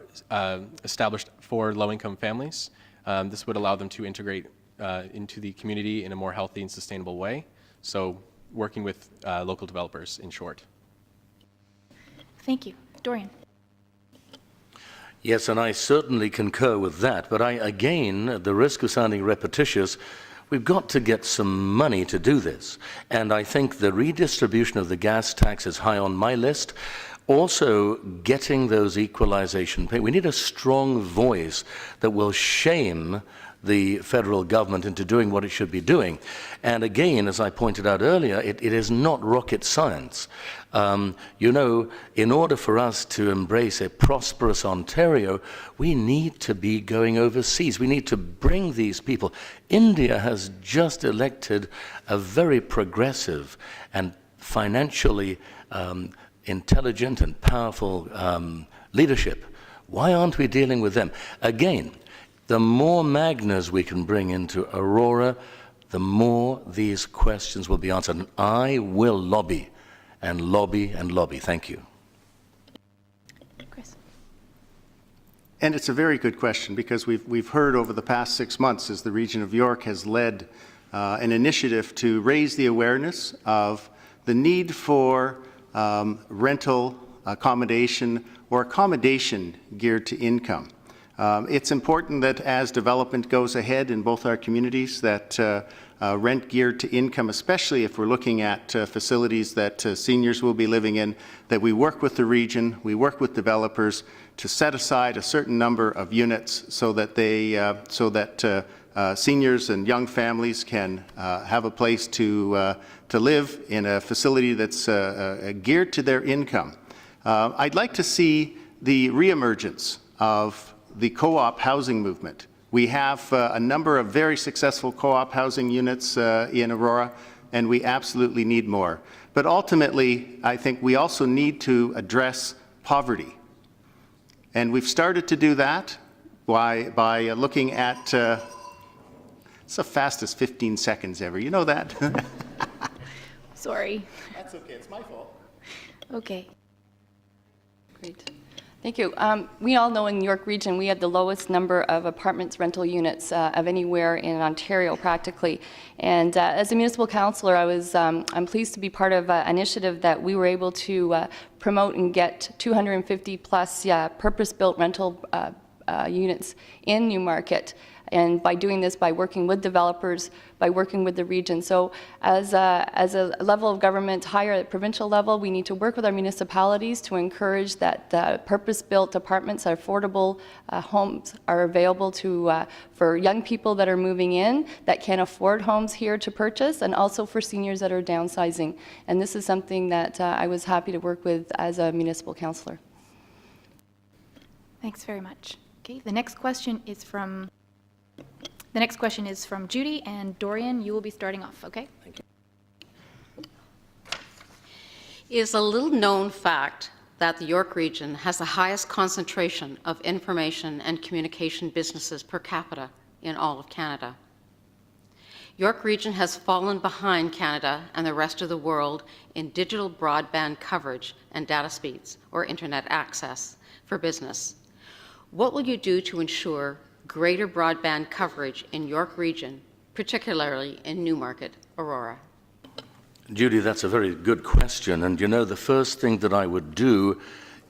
E: established for low-income families. This would allow them to integrate into the community in a more healthy and sustainable way. So working with local developers, in short.
A: Thank you. Dorian.
B: Yes, and I certainly concur with that, but again, at the risk of sounding repetitious, we've got to get some money to do this. And I think the redistribution of the gas tax is high on my list. Also, getting those equalization payments. We need a strong voice that will shame the federal government into doing what it should be doing. And again, as I pointed out earlier, it is not rocket science. You know, in order for us to embrace a prosperous Ontario, we need to be going overseas. We need to bring these people. India has just elected a very progressive and financially intelligent and powerful leadership. Why aren't we dealing with them? Again, the more Magnas we can bring into Aurora, the more these questions will be answered. And I will lobby and lobby and lobby. Thank you.
A: Chris.
C: And it's a very good question, because we've heard over the past 6 months as the region of York has led an initiative to raise the awareness of the need for rental accommodation or accommodation geared to income. It's important that as development goes ahead in both our communities, that rent geared to income, especially if we're looking at facilities that seniors will be living in, that we work with the region, we work with developers to set aside a certain number of units so that seniors and young families can have a place to live in a facility that's geared to their income. I'd like to see the reemergence of the co-op housing movement. We have a number of very successful co-op housing units in Aurora, and we absolutely need more. But ultimately, I think we also need to address poverty. And we've started to do that by looking at, it's the fastest 15 seconds ever, you know that?
A: Sorry.
C: That's okay, it's my fault.
A: Okay.
D: Great. Thank you. We all know in the York region we have the lowest number of apartments rental units of anywhere in Ontario practically. And as a municipal councillor, I'm pleased to be part of an initiative that we were able to promote and get 250 plus purpose-built rental units in Newmarket. And by doing this, by working with developers, by working with the region. So as a level of government higher at provincial level, we need to work with our municipalities to encourage that purpose-built apartments, affordable homes are available for young people that are moving in that can't afford homes here to purchase, and also for seniors that are downsizing. And this is something that I was happy to work with as a municipal councillor.
A: Thanks very much. Okay, the next question is from Judy, and Dorian, you will be starting off, okay?
B: Thank you.
I: It is a little-known fact that the York region has the highest concentration of information and communication businesses per capita in all of Canada. York region has fallen behind Canada and the rest of the world in digital broadband coverage and data speeds, or internet access, for business. What will you do to ensure greater broadband coverage in York region, particularly in Newmarket, Aurora?
B: Judy, that's a very good question. And you know, the first thing that I would do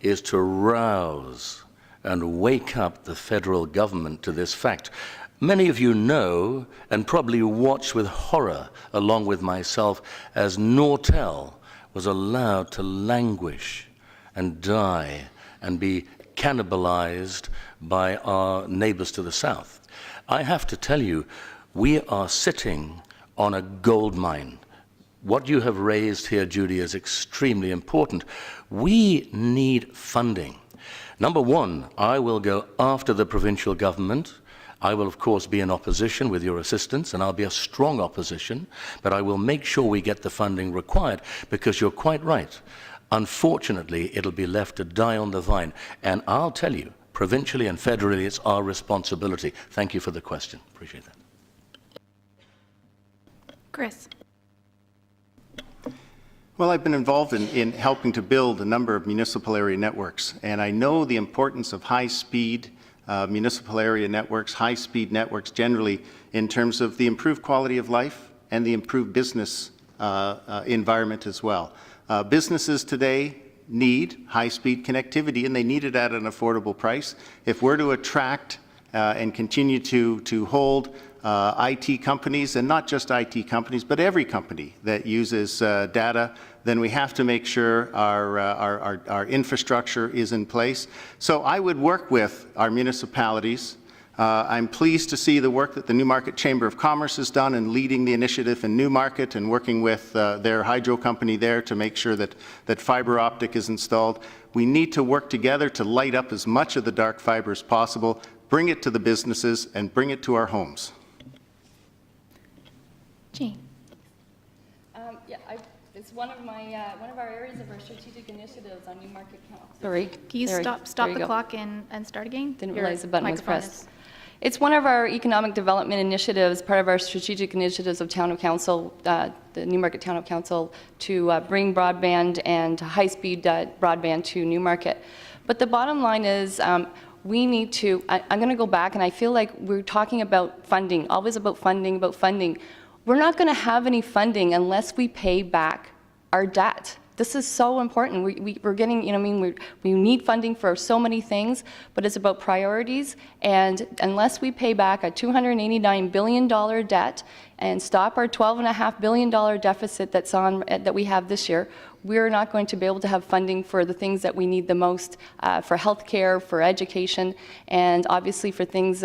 B: is to rouse and wake up the federal government to this fact. Many of you know and probably watched with horror, along with myself, as Nortel was allowed to languish and die and be cannibalized by our neighbors to the south. I have to tell you, we are sitting on a gold mine. What you have raised here, Judy, is extremely important. We need funding. Number one, I will go after the provincial government. I will, of course, be in opposition with your assistance, and I'll be a strong opposition, but I will make sure we get the funding required, because you're quite right. Unfortunately, it'll be left to die on the vine. And I'll tell you, provincially and federally, it's our responsibility. Thank you for the question. Appreciate that.
A: Chris.
C: Well, I've been involved in helping to build a number of municipal area networks, and I know the importance of high-speed municipal area networks, high-speed networks generally, in terms of the improved quality of life and the improved business environment as well. Businesses today need high-speed connectivity, and they need it at an affordable price. If we're to attract and continue to hold IT companies, and not just IT companies, but every company that uses data then we have to make sure our infrastructure is in place. So I would work with our municipalities. I'm pleased to see the work that the Newmarket Chamber of Commerce has done in leading the initiative in Newmarket and working with their hydro company there to make sure that fiber optic is installed. We need to work together to light up as much of the dark fiber as possible, bring it to the businesses, and bring it to our homes.
A: Jane.
D: It's one of our areas of our strategic initiatives on Newmarket Council. Sorry.
A: Can you
D: There
A: stop
D: you
A: the
D: go.
A: clock and start again?
D: Didn't
A: Your
D: realize the button was
A: microphone
D: pressed. It's one of our economic development initiatives, part of our strategic initiatives of Town of Council, the Newmarket Town of Council, to bring broadband and high-speed broadband to Newmarket. But the bottom line is we need to, I'm going to go back, and I feel like we're talking about funding, always about funding, We're not going to have any funding unless we pay back our debt. This is so important. We're getting, we need funding for so many things, but it's about priorities. And unless we pay back a $289 billion debt and stop our $12.5 billion deficit that we have this year, we're not going to be able to have funding for the things that we need the most, for healthcare, for education, and obviously for things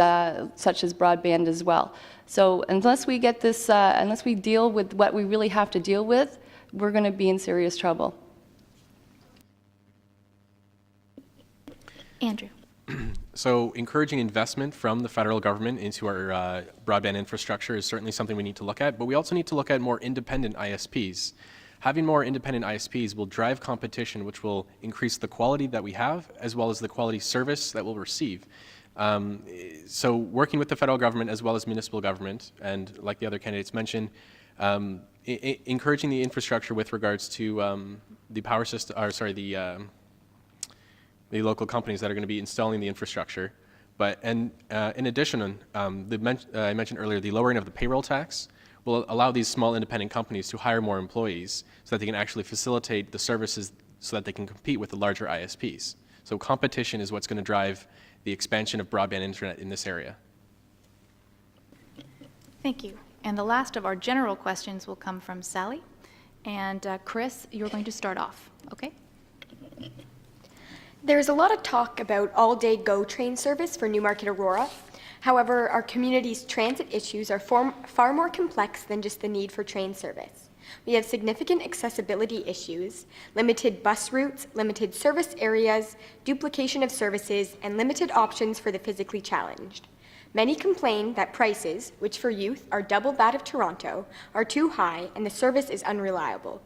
D: such as broadband as well. So unless we get this, unless we deal with what we really have to deal with, we're going to be in serious trouble.
A: Andrew.
E: So encouraging investment from the federal government into our broadband infrastructure is certainly something we need to look at, but we also need to look at more independent ISPs. Having more independent ISPs will drive competition, which will increase the quality that we have, as well as the quality service that we'll receive. So working with the federal government as well as municipal government, and like the other candidates mentioned, encouraging the infrastructure with regards to the power system, or sorry, the local companies that are going to be installing the infrastructure. But in addition, I mentioned earlier, the lowering of the payroll tax will allow these small independent companies to hire more employees so that they can actually facilitate the services so that they can compete with the larger ISPs. So competition is what's going to drive the expansion of broadband internet in this area.
A: Thank you. And the last of our general questions will come from Sally. And Chris, you're going to start off, okay?
J: There's a lot of talk about all-day GO train service for Newmarket Aurora. However, our community's transit issues are far more complex than just the need for train service. We have significant accessibility issues, limited bus routes, limited service areas, duplication of services, and limited options for the physically challenged. Many complain that prices, which for youth are double that of Toronto, are too high and the service is unreliable.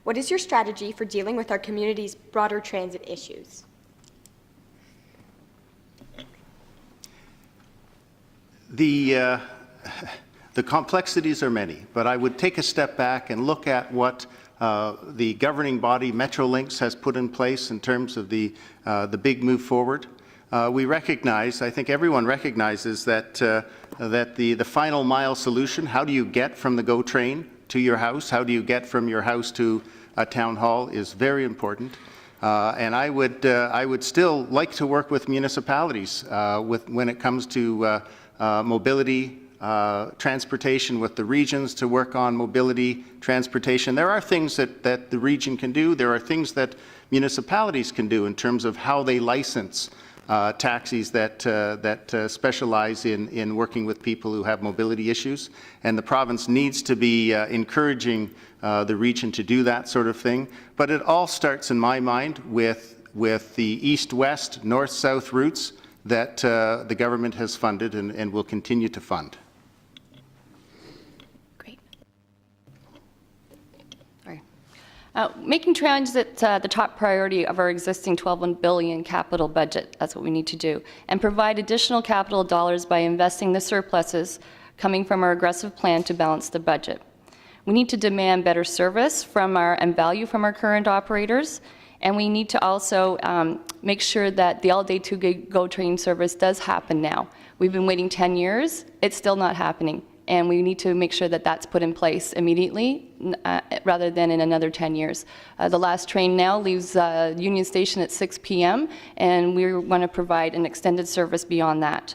J: What is your strategy for dealing with our community's broader transit issues?
C: The complexities are many, but I would take a step back and look at what the governing body, Metrolinx, has put in place in terms of the big move forward. We recognize, I think everyone recognizes that the final mile solution, how do you get from the GO train to your house, how do you get from your house to a town hall, is very important. And I would still like to work with municipalities when it comes to mobility, transportation, with the regions to work on mobility, transportation. There are things that the region can do. There are things that municipalities can do in terms of how they license taxis that specialize in working with people who have mobility issues. And the province needs to be encouraging the region to do that sort of thing. But it all starts, in my mind, with the east-west, north-south routes that the government has funded and will continue to fund.
A: Great.
D: Sorry. Making transit the top priority of our existing $12 billion capital budget. That's what we need to do. And provide additional capital dollars by investing the surpluses coming from our aggressive plan to balance the budget. We need to demand better service and value from our current operators. And we need to also make sure that the all-day GO train service does happen now. We've been waiting 10 years. It's still not happening. And we need to make sure that that's put in place immediately rather than in another 10 years. The last train now leaves Union Station at 6 p.m. and we want to provide an extended service beyond that.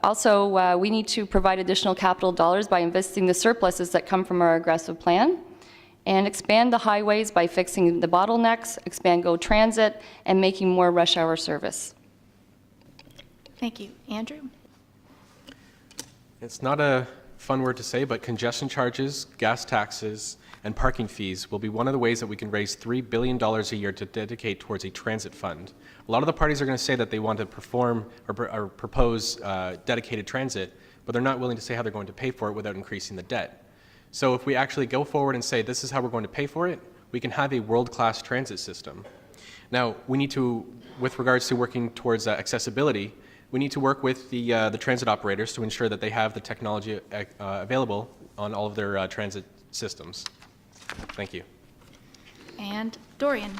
D: Also, we need to provide additional capital dollars by investing the surpluses that come from our aggressive plan. and expand the highways by fixing the bottlenecks, expand GO Transit, and making more rush hour service.
A: Thank you. Andrew?
E: It's not a fun word to say, but congestion charges, gas taxes, and parking fees will be one of the ways that we can raise $3 billion a year to dedicate towards a transit fund. A lot of the parties are going to say that they want to perform or propose dedicated transit, but they're not willing to say how they're going to pay for it without increasing the debt. So if we actually go forward and say this is how we're going to pay for it, we can have a world-class transit system. Now, we need to, with regards to working towards accessibility, we need to work with the transit operators to ensure that they have the technology available on all of their transit systems. Thank you.
A: And Dorian?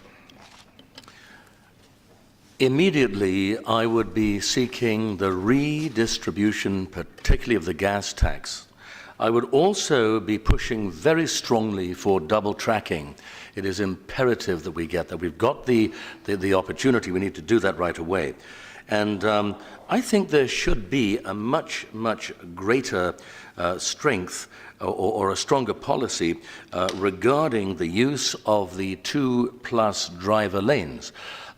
B: Immediately, I would be seeking the redistribution, particularly of the gas tax. I would also be pushing very strongly for double tracking. It is imperative that we get that. We've got the opportunity. We need to do that right away. And I think there should be a much, much greater strength or a stronger policy regarding the use of the 2+ driver lanes.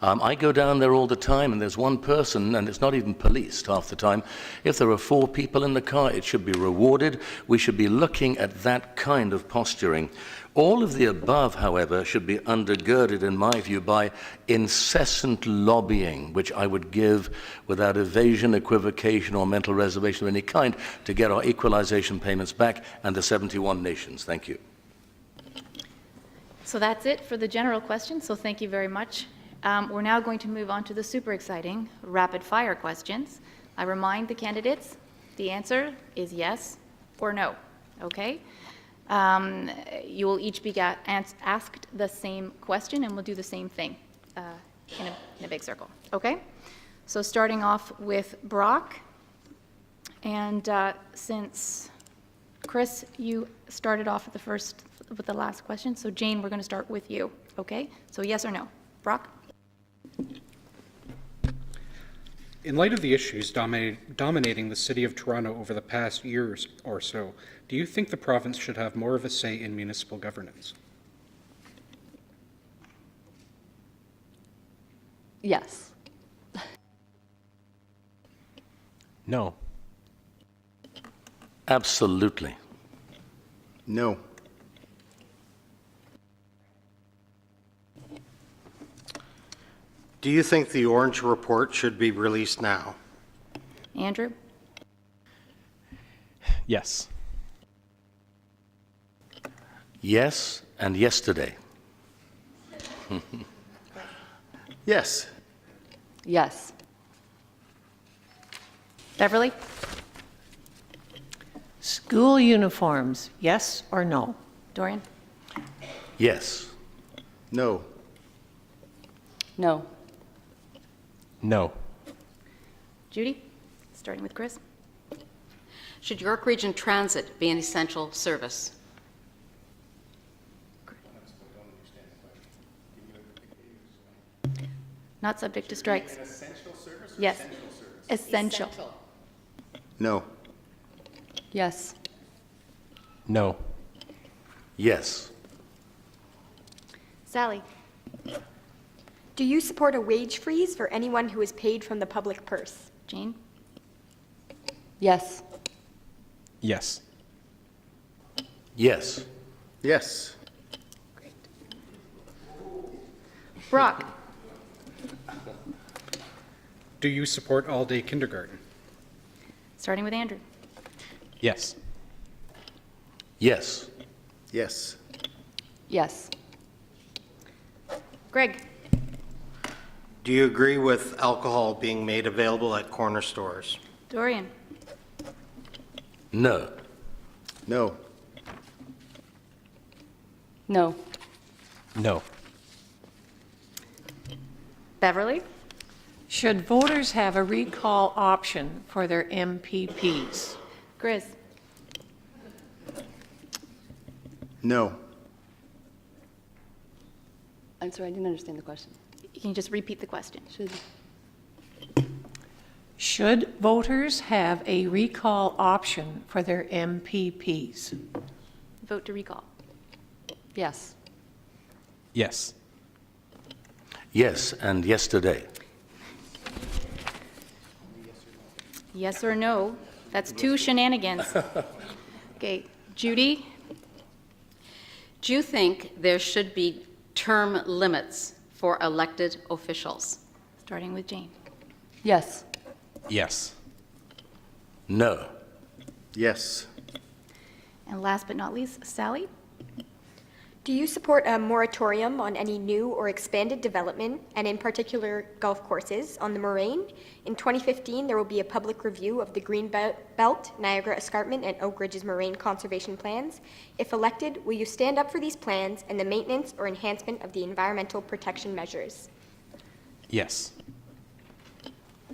B: I go down there all the time, and there's one person, and it's not even policed half the time. If there are 4 people in the car, it should be rewarded. We should be looking at that kind of posturing. All of the above, however, should be undergirded, in my view, by incessant lobbying, which I would give without evasion, equivocation, or mental reservation of any kind, to get our equalization payments back and the 71 nations. Thank you.
A: So that's it for the general questions, so thank you very much. We're now going to move on to the super exciting rapid fire questions. I remind the candidates the answer is yes or no, okay? You will each be asked the same question, and we'll do the same thing in a big circle, okay? So starting off with Brock, and since Chris, you started off with the last question, so Jane, we're going to start with you, okay? So yes or no? Brock?
F: In light of the issues dominating the City of Toronto over the past years or so, do you think the province should have more of a say in municipal governance?
D: Yes.
E: No.
B: Absolutely.
C: No.
G: Do you think the Orange Report should be released now?
A: Andrew?
E: Yes.
B: Yes, and yesterday.
C: Yes.
D: Yes.
A: Beverly?
H: School uniforms, yes or no?
A: Dorian?
B: Yes.
C: No.
D: No.
E: No.
A: Judy? Starting with Chris?
I: Should York Region Transit be an essential service?
A: Not subject to strikes. An essential service? Yes. Essential.
C: No.
D: Yes.
E: No.
B: Yes.
A: Sally?
J: Do you support a wage freeze for anyone who is paid from the public purse?
A: Jane?
D: Yes.
E: Yes.
B: Yes.
C: Yes.
A: Brock?
F: Do you support all-day kindergarten?
A: Starting with Andrew.
E: Yes.
B: Yes.
C: Yes.
D: Yes.
A: Greg?
G: Do you agree with alcohol being made available at corner stores?
A: Dorian?
B: No.
C: No.
D: No.
E: No.
A: Beverly?
H: Should voters have a recall option for their MPPs?
A: Grizz?
C: No.
D: I'm sorry, I didn't understand the question.
A: Can you just repeat the question?
H: Should voters have a recall option for their MPPs?
A: Vote to recall.
D: Yes.
E: Yes.
B: Yes, and yesterday.
A: Yes or no? That's two shenanigans. Okay, Judy?
I: Do you think there should be term limits for elected officials?
A: Starting with Jane.
D: Yes.
E: Yes.
B: No.
C: Yes.
A: And last but not least, Sally?
J: Do you support a moratorium on any new or expanded development, and in particular golf courses, on the Moraine? In 2015, there will be a public review of the Green Belt, Niagara Escarpment, and Oak Ridges Moraine conservation plans. If elected, will you stand up for these plans and the maintenance or enhancement of the environmental protection measures?
E: Yes.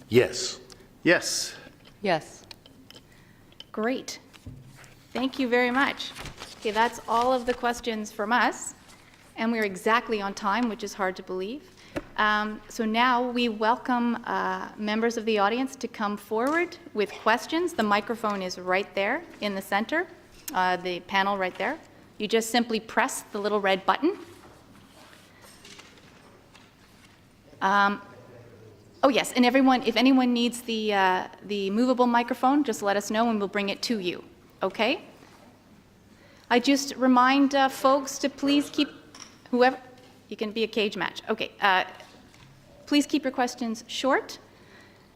B: Yes.
C: Yes.
D: Yes.
A: Great. Thank you very much. Okay, that's all of the questions from us, and we're exactly on time, which is hard to believe. So now we welcome members of the audience to come forward with questions. The microphone is right there in the center, the panel right there. You just simply press the little red button. Oh yes, and everyone, if anyone needs the movable microphone, just let us know and we'll bring it to you, okay? I just remind folks to please keep, whoever, you can be a cage match. Okay, please keep your questions short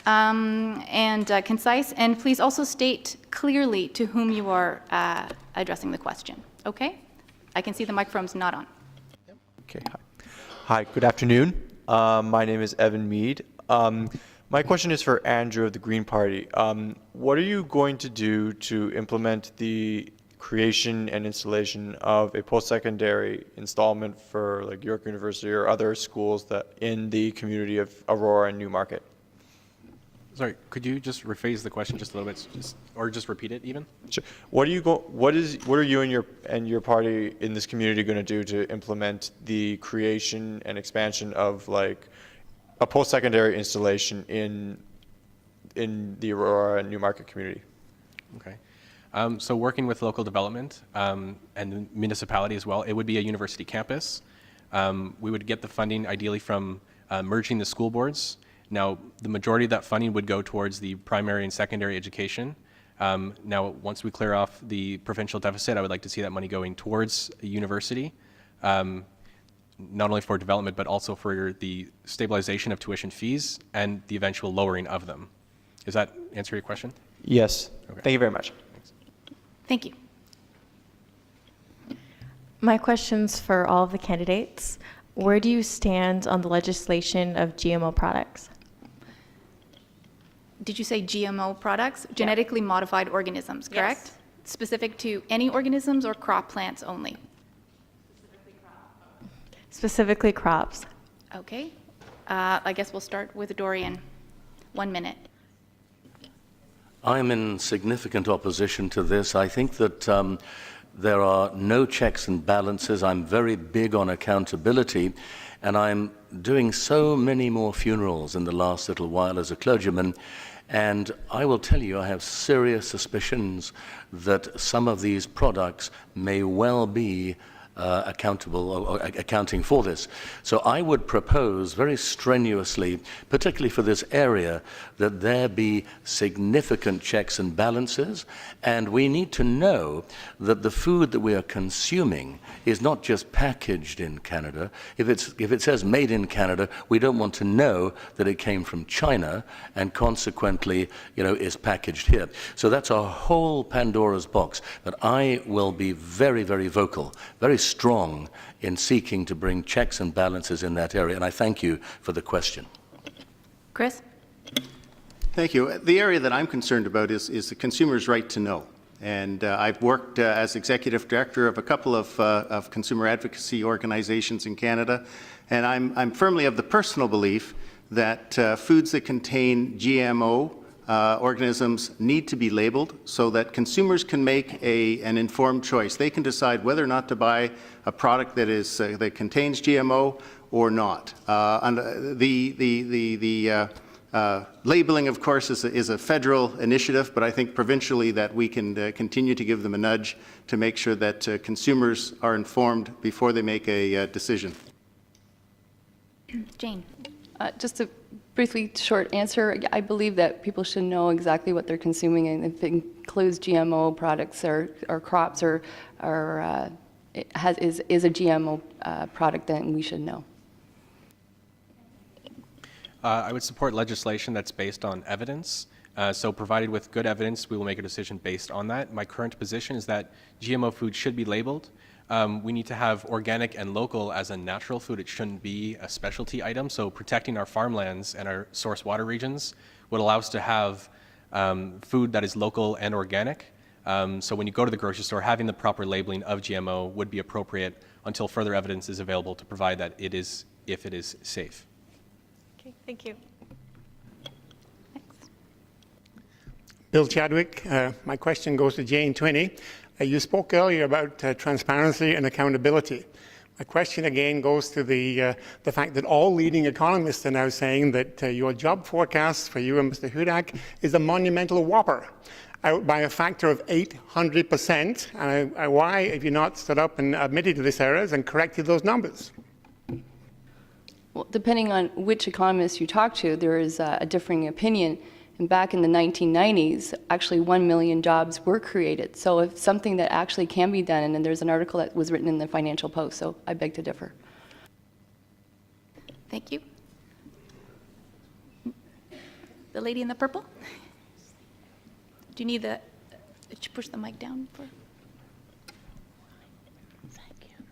A: and concise, and please also state clearly to whom you are addressing the question, okay? I can see the microphone's not on.
K: Okay, hi, good afternoon. My name is Evan Mead. My question is for Andrew of the Green Party. What are you going to do to implement the creation and installation of a post-secondary installment for like York University or other schools that in the community of Aurora and Newmarket?
E: Sorry, could you just rephrase the question just a little bit, or just repeat it even?
K: Sure. What are you and your party in this community going to do to implement the creation and expansion of like a post-secondary installation in the Aurora and Newmarket community?
E: Okay. So working with local development and the municipality as well, it would be a university campus. We would get the funding ideally from merging the school boards. Now, the majority of that funding would go towards the primary and secondary education. Now, once we clear off the provincial deficit, I would like to see that money going towards a university, not only for development, but also for the stabilization of tuition fees and the eventual lowering of them. Does that answer your question?
K: Yes.
E: Okay.
K: Thank you very much.
A: Thank you.
L: My question's for all of the candidates. Where do you stand on the legislation of GMO products?
A: Did you say GMO products? Genetically modified organisms, correct?
L: Yes.
A: Specific to any organisms or crop plants only?
L: Specifically crops.
A: Okay. I guess we'll start with Dorian. 1 minute.
B: I'm in significant opposition to this. I think that there are no checks and balances. I'm very big on accountability, and I'm doing so many more funerals in the last little while as a clergyman, and I will tell you I have serious suspicions that some of these products may well be accountable or accounting for this. So I would propose very strenuously, particularly for this area, that there be significant checks and balances, and we need to know that the food that we are consuming is not just packaged in Canada. If it says made in Canada, we don't want to know that it came from China and consequently, is packaged here. So that's a whole Pandora's box that I will be very, very vocal, very strong in seeking to bring checks and balances in that area, and I thank you for the question.
A: Chris?
C: Thank you. The area that I'm concerned about is the consumer's right to know. And I've worked as executive director of a couple of consumer advocacy organizations in Canada, and I'm firmly of the personal belief that foods that contain GMO organisms need to be labeled so that consumers can make an informed choice. They can decide whether or not to buy a product that contains GMO or not. Labeling, of course, is a federal initiative, but I think provincially that we can continue to give them a nudge to make sure that consumers are informed before they make a decision.
A: Jane.
D: Just a briefly short answer, I believe that people should know exactly what they're consuming, and if it includes GMO products or crops or is a GMO product, then we should know.
E: I would support legislation that's based on evidence. So provided with good evidence, we will make a decision based on that. My current position is that GMO food should be labeled. We need to have organic and local as a natural food. It shouldn't be a specialty item. So protecting our farmlands and our source water regions would allow us to have food that is local and organic. So when you go to the grocery store, having the proper labeling of GMO would be appropriate until further evidence is available to provide that it is, if it is safe.
H: Okay, thank you.
M: Bill Chadwick, my question goes to Jane Twinney. You spoke earlier about transparency and accountability. My question again goes to the fact that all leading economists are now saying that your job forecast for you and Mr. Hudak is a monumental whopper, out by a factor of 800%. And why have you not stood up and admitted to these errors and corrected those numbers?
D: Well, depending on which economist you talk to, there is a differing opinion. And back in the 1990s, actually 1 million jobs were created. So it's something that actually can be done, and then there's an article that was written in the Financial Post, so I beg to differ.
A: Thank you. The lady in the purple? Do you need the, did you push the mic down for?
N: Thank you.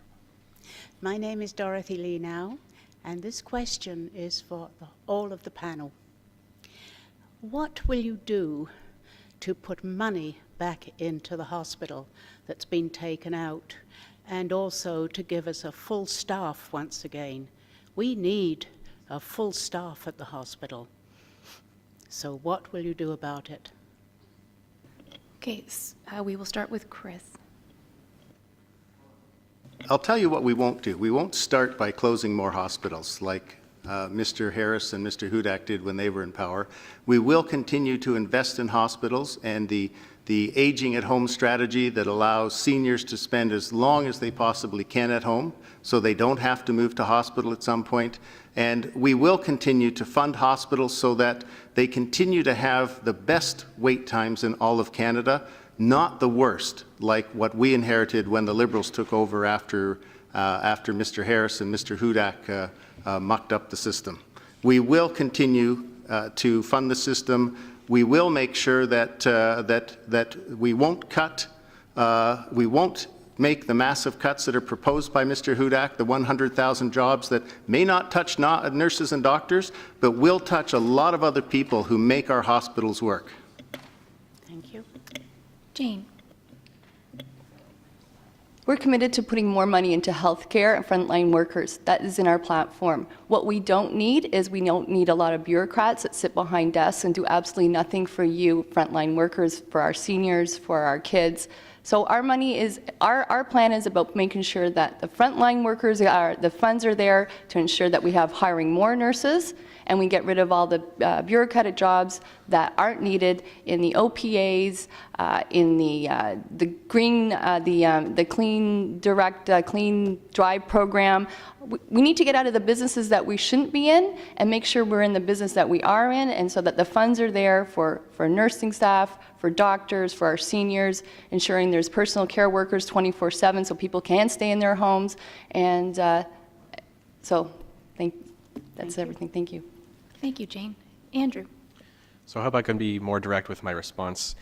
N: My name is Dorothy Lee now, and this question is for all of the panel. What will you do to put money back into the hospital that's been taken out, and also to give us a full staff once again? We need a full staff at the hospital. So what will you do about it?
A: Okay, we will start with Chris.
C: I'll tell you what we won't do. We won't start by closing more hospitals like Mr. Harris and Mr. Hudak did when they were in power. We will continue to invest in hospitals, and the aging at home strategy that allows seniors to spend as long as they possibly can at home so they don't have to move to hospital at some point. And we will continue to fund hospitals so that they continue to have the best wait times in all of Canada, not the worst, like what we inherited when the Liberals took over after Mr. Harris and Mr. Hudak mucked up the system. We will continue to fund the system. We will make sure that we won't cut, we won't make the massive cuts that are proposed by Mr. Hudak, the 100,000 jobs that may not touch nurses and doctors, but will touch a lot of other people who make our hospitals work.
N: Thank you.
A: Jane.
D: We're committed to putting more money into healthcare and frontline workers. That is in our platform. What we don't need is we don't need a lot of bureaucrats that sit behind desks and do absolutely nothing for you frontline workers, for our seniors, for our kids. So our money is, our plan is about making sure that the frontline workers the funds are there to ensure that we have hiring more nurses, and we get rid of all the bureaucratic jobs that aren't needed in the OPAs, in the green, the clean direct, clean drive program. We need to get out of the businesses that we shouldn't be in and make sure we're in the business that we are in, and so that the funds are there for nursing staff, for doctors, for our seniors, ensuring there's personal care workers 24/7 so people can stay in their homes. And so that's everything. Thank you.
A: Thank you, Jane. Andrew.
E: So I hope I can be more direct with my response.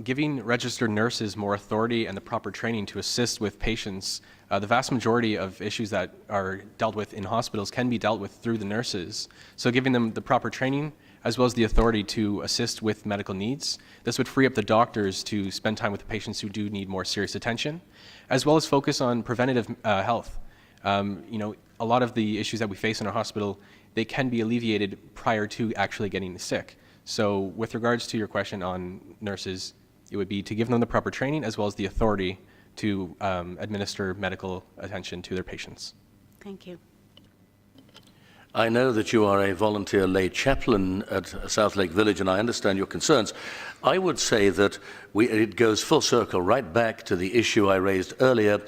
E: Giving registered nurses more authority and the proper training to assist with patients, the vast majority of issues that are dealt with in hospitals can be dealt with through the nurses. So giving them the proper training as well as the authority to assist with medical needs, this would free up the doctors to spend time with the patients who do need more serious attention, as well as focus on preventative health. You know, a lot of the issues that we face in our hospital, they can be alleviated prior to actually getting sick. So with regards to your question on nurses, it would be to give them the proper training as well as the authority to administer medical attention to their patients.
N: Thank you.
B: I know that you are a volunteer lay chaplain at South Lake Village, and I understand your concerns. I would say that it goes full circle right back to the issue I raised earlier.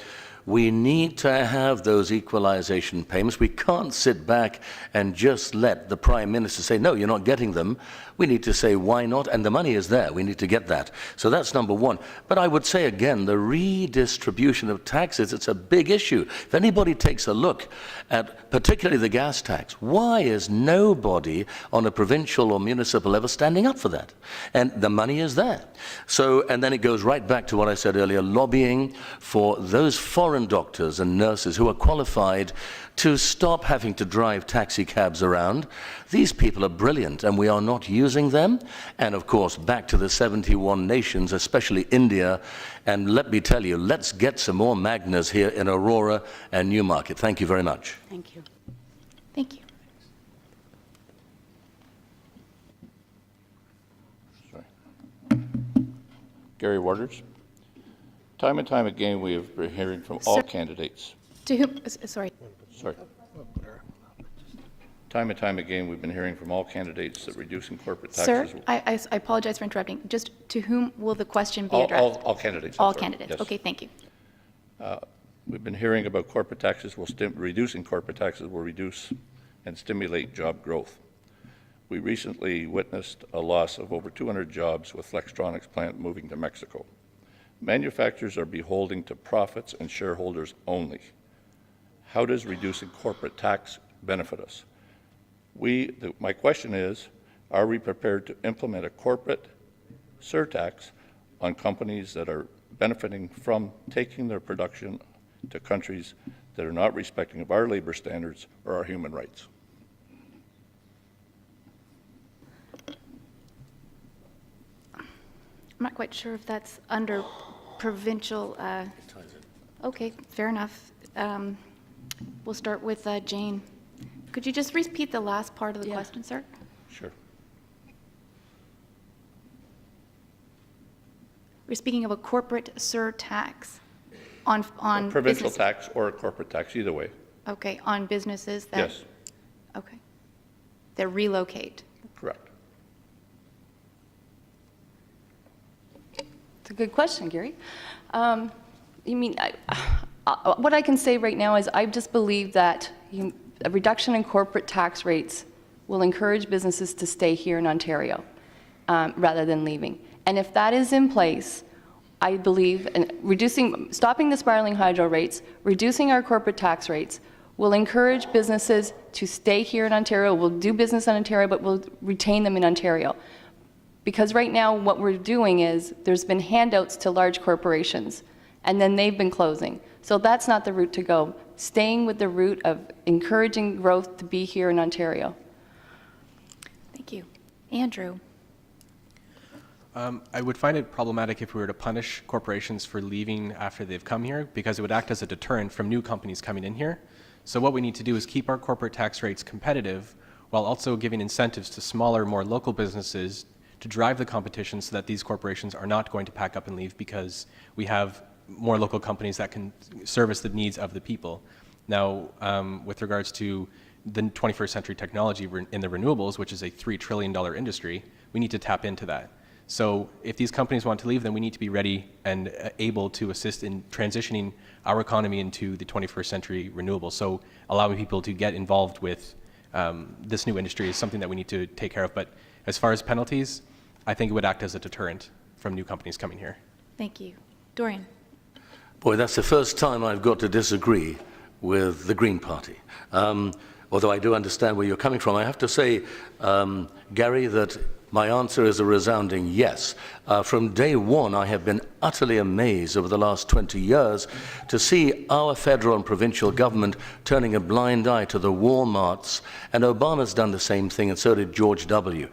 B: We need to have those equalization payments. We can't sit back and just let the Prime Minister say, no, you're not getting them. We need to say, why not? And the money is there. We need to get that. So that's number one. But I would say again, the redistribution of taxes, it's a big issue. If anybody takes a look at particularly the gas tax, why is nobody on a provincial or municipal level standing up for that? And the money is there. So, and then it goes right back to what I said earlier, lobbying for those foreign doctors and nurses who are qualified to stop having to drive taxi cabs around. These people are brilliant, and we are not using them. And of course, back to the 71 nations, especially India. And let me tell you, let's get some more Magnas here in Aurora and Newmarket. Thank you very much.
I: Thank you.
A: Thank you.
O: Gary Waters. Time and time again, we have been hearing from all candidates.
A: To whom, sorry.
O: Sorry. Time and time again, we've been hearing from all candidates that reducing corporate taxes.
A: Sir, I apologize for interrupting. Just to whom will the question be addressed?
O: All candidates.
A: All
O: sorry.
A: candidates.
O: Yes.
A: Okay, thank you.
O: We've been hearing about corporate taxes reducing corporate taxes will reduce and stimulate job growth. We recently witnessed a loss of over 200 jobs with Flextronics plant moving to Mexico. Manufacturers are beholden to profits and shareholders only. How does reducing corporate tax benefit us? My question is, are we prepared to implement a corporate surtax on companies that are benefiting from taking their production to countries that are not respecting of our labor standards or our human rights?
A: I'm not quite sure if that's under provincial. Okay, fair enough. We'll start with Jane. Could you just repeat the last part of the question, sir?
O: Sure.
A: We're speaking of a corporate surtax on
O: A provincial
A: business-
O: tax or a corporate tax, either way.
A: Okay, on businesses that.
O: Yes,
A: Okay. That relocate.
O: correct.
D: It's a good question, Gary. What I can say right now is I just believe that a reduction in corporate tax rates will encourage businesses to stay here in Ontario rather than leaving. And if that is in place, I believe stopping the spiraling hydro rates, reducing our corporate tax rates, will encourage businesses to stay here in Ontario, will do business in Ontario, but will retain them in Ontario. Because right now what we're doing is there's been handouts to large corporations, and then they've been closing. So that's not the route to go. Staying with the route of encouraging growth to be here in Ontario.
A: Thank you. Andrew.
E: I would find it problematic if we were to punish corporations for leaving after they've come here, because it would act as a deterrent from new companies coming in here. So what we need to do is keep our corporate tax rates competitive while also giving incentives to smaller, more local businesses to drive the competition so that these corporations are not going to pack up and leave, because we have more local companies that can service the needs of the people. Now, with regards to the 21st century technology in the renewables, which is a $3 trillion industry, we need to tap into that. So if these companies want to leave, then we need to be ready and able to assist in transitioning our economy into the 21st century renewables. So allowing people to get involved with this new industry is something that we need to take care of. But as far as penalties, I think it would act as a deterrent from new companies coming here.
A: Thank you. Dorian.
B: Boy, that's the first time I've got to disagree with the Green Party. Although I do understand where you're coming from, I have to say, Gary, that my answer is a resounding yes. From day one, I have been utterly amazed over the last 20 years to see our federal and provincial government turning a blind eye to the Walmarts, and Obama's done the same thing, and so did George W.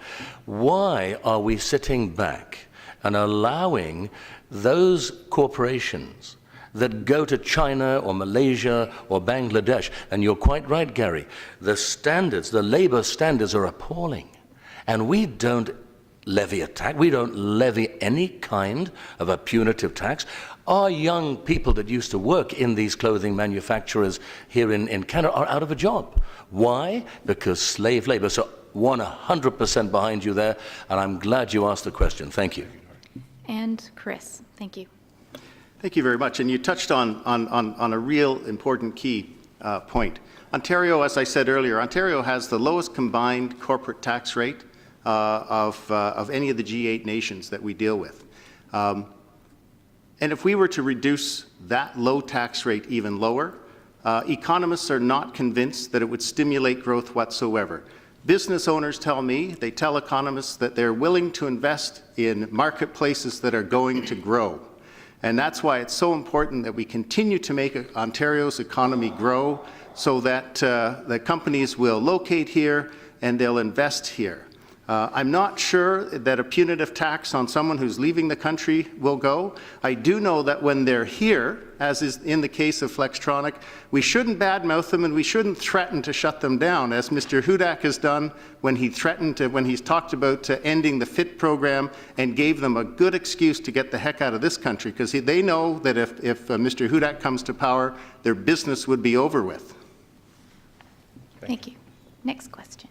B: Why are we sitting back and allowing those corporations that go to China or Malaysia or Bangladesh, and you're quite right, Gary, the standards, the labor standards are appalling. And we don't levy a tax. We don't levy any kind of a punitive tax. Our young people that used to work in these clothing manufacturers here in Canada are out of a job. Why? Because slave labor. So 100% behind you there, and I'm glad you asked the question. Thank you.
A: And Chris, thank you.
C: Thank you very much. And you touched on a real important key point. Ontario, as I said earlier, Ontario has the lowest combined corporate tax rate of any of the G8 nations that we deal with. And if we were to reduce that low tax rate even lower, economists are not convinced that it would stimulate growth whatsoever. Business owners tell me, they tell economists that they're willing to invest in marketplaces that are going to grow. And that's why it's so important that we continue to make Ontario's economy grow so that the companies will locate here and they'll invest here. I'm not sure that a punitive tax on someone who's leaving the country will go. I do know that when they're here, as is in the case of Flextronic, we shouldn't badmouth them and we shouldn't threaten to shut them down, as Mr. Hudak has done when he threatened to, when he's talked about ending the FIT program and gave them a good excuse to get the heck out of this country, because they know that if Mr. Hudak comes to power, their business would be over with.
A: Thank you. Next question.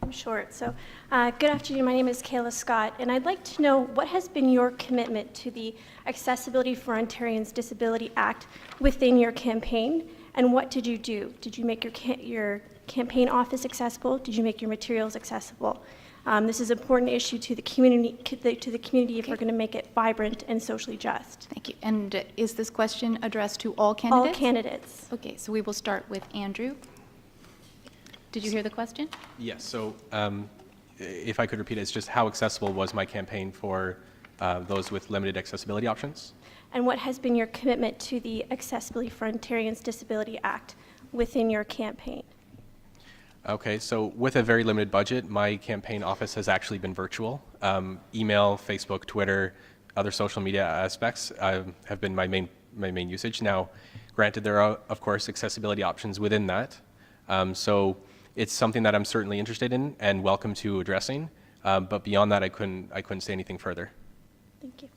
P: I'm short. So, good afternoon. My name is Kayla Scott, and I'd like to know what has been your commitment to the Accessibility for Ontarians Disability Act within your campaign, and what did you do? Did you make your campaign office accessible? Did you make your materials accessible? This is an important issue to the community, if we're going to make it vibrant and socially just.
A: Thank you. And is this question addressed to all candidates?
P: All candidates.
A: Okay, so we will start with Andrew. Did you hear the question?
E: Yes, so if I could repeat it, it's just how accessible was my campaign for those with limited accessibility options?
P: And what has been your commitment to the Accessibility for Ontarians Disability Act within your campaign?
E: Okay, so with a very limited budget, my campaign office has actually been virtual. Email, Facebook, Twitter, other social media aspects have been my main usage. Now, granted, there are, of course, accessibility options within that. So it's something that I'm certainly interested in and welcome to addressing. But beyond that, I couldn't say anything further.
P: Thank you.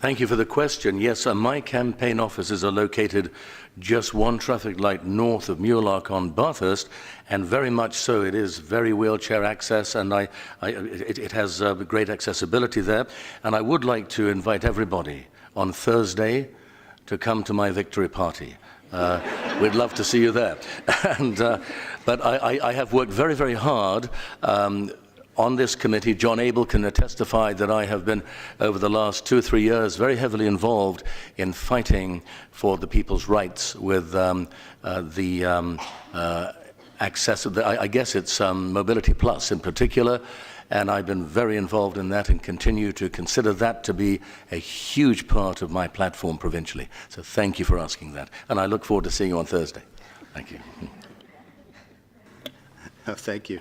B: Thank you for the question. Yes, my campaign offices are located just one traffic light north of Muirloch on Bathurst, and very much so. It is very wheelchair access, and it has great accessibility there. And I would like to invite everybody on Thursday to come to my victory party. We'd love to see you there. But I have worked very, very hard on this committee. John Abel can testify that I have been, over the last 2 or 3 years, very heavily involved in fighting for the people's rights with access, I guess it's Mobility Plus in particular, and I've been very involved in that and continue to consider that to be a huge part of my platform provincially. So thank you for asking that, and I look forward to seeing you on Thursday. Thank you.
C: Thank you.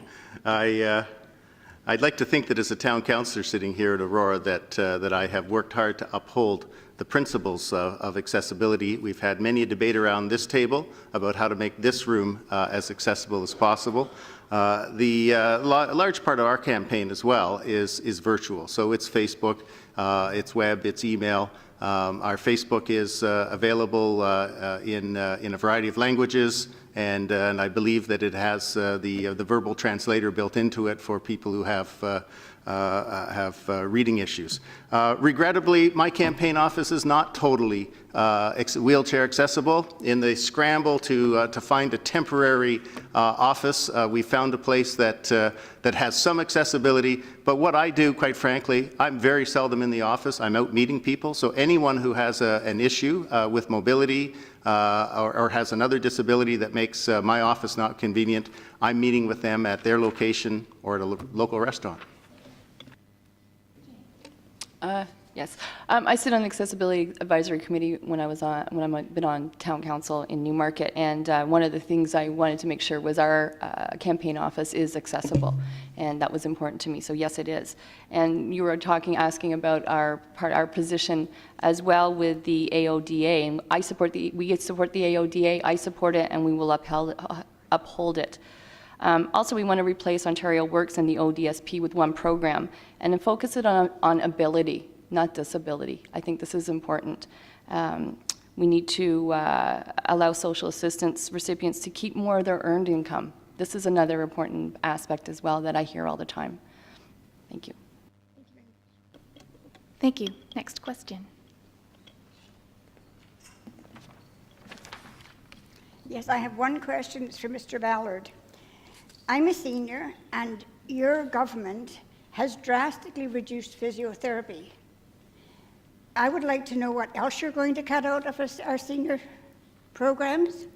C: I'd like to think that as a town councillor sitting here at Aurora that I have worked hard to uphold the principles of accessibility. We've had many a debate around this table about how to make this room as accessible as possible. A large part of our campaign as well is virtual. So it's Facebook, it's web, it's email. Our Facebook is available in a variety of languages, and I believe that it has the verbal translator built into it for people who have reading issues. Regrettably, my campaign office is not totally wheelchair accessible. In the scramble to find a temporary office, we found a place that has some accessibility. But what I do, quite frankly, I'm very seldom in the office. I'm out meeting people. So anyone who has an issue with mobility or has another disability that makes my office not convenient, I'm meeting with them at their location or at a local restaurant.
D: Yes, I sit on the Accessibility Advisory Committee when I've been on Town Council in Newmarket, and one of the things I wanted to make sure was our campaign office is accessible, and that was important to me. So yes, it is. And you were asking about our position as well with the AODA, and we support the AODA. I support it, and we will uphold it. Also, we want to replace Ontario Works and the ODSP with one program and then focus it on ability, not disability. I think this is important. We need to allow social assistance recipients to keep more of their earned income. This is another important aspect as well that I hear all the time. Thank you.
A: Thank you. Next question.
Q: Yes, I have one question. It's for Mr. Ballard. I'm a senior, and your government has drastically reduced physiotherapy. I would like to know what else you're going to cut out of our senior programs.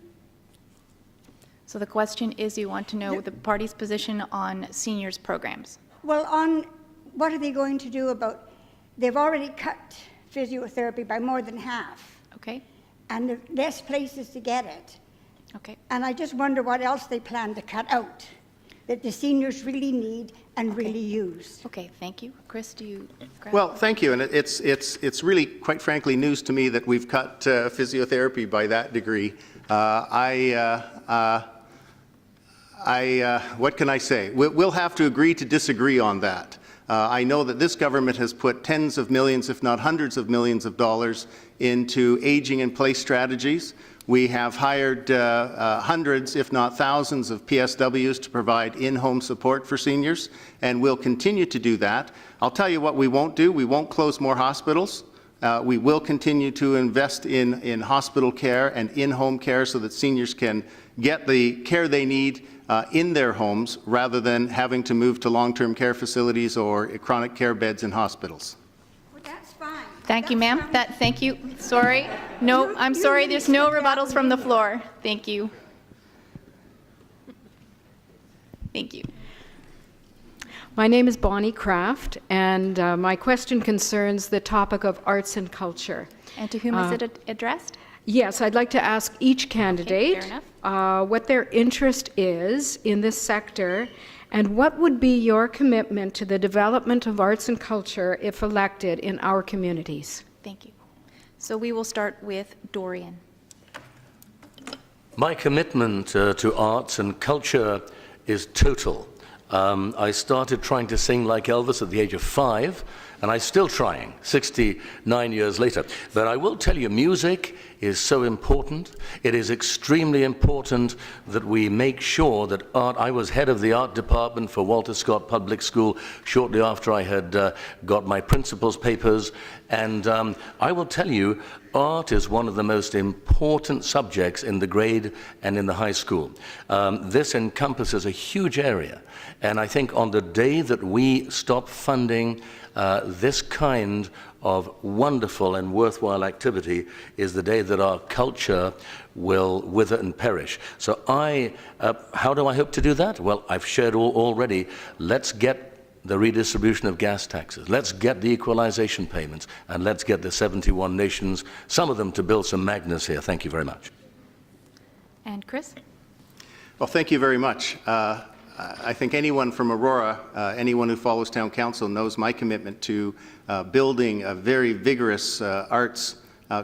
A: So the question is, you want to know the party's position on seniors programs?
Q: Well, on what are they going to do about, they've already cut physiotherapy by more than half.
A: Okay.
Q: And there are less places to get it.
A: Okay.
Q: And I just wonder what else they plan to cut out that the seniors really need and really use.
A: Okay, thank you. Chris, do you?
C: Well, thank you. And it's really, quite frankly, news to me that we've cut physiotherapy by that degree. What can I say? We'll have to agree to disagree on that. I know that this government has put tens of millions, if not hundreds of millions of dollars into aging in place strategies. We have hired hundreds, if not thousands, of PSWs to provide in-home support for seniors, and we'll continue to do that. I'll tell you what we won't do. We won't close more hospitals. We will continue to invest in hospital care and in-home care so that seniors can get the care they need in their homes rather than having to move to long-term care facilities or chronic care beds in hospitals.
Q: Well, that's fine.
A: Thank you, ma'am. Thank you. Sorry. No, I'm sorry. There's no rebuttals from the floor. Thank you. Thank you.
R: My name is Bonnie Kraft, and my question concerns the topic of arts and culture.
A: And to whom is it addressed?
R: Yes, I'd like to ask each candidate what their interest is in this sector, and what would be your commitment to the development of arts and culture if elected in our communities.
A: Thank you. So we will start with Dorian.
B: My commitment to arts and culture is total. I started trying to sing like Elvis at the age of 5, and I'm still trying, 69 years later. But I will tell you, music is so important. It is extremely important that we make sure that art. I was head of the art department for Walter Scott Public School shortly after I had got my principal's papers, and I will tell you, art is one of the most important subjects in the grade and in the high school. This encompasses a huge area, and I think on the day that we stop funding this kind of wonderful and worthwhile activity is the day that our culture will wither and perish. So how do I hope to do that? Well, I've shared already. Let's get the redistribution of gas taxes. Let's get the equalization payments, and let's get the 71 nations, some of them to build some magnets here. Thank you very much.
A: And Chris?
C: Well, thank you very much. I think anyone from Aurora, anyone who follows town council knows my commitment to building a very vigorous arts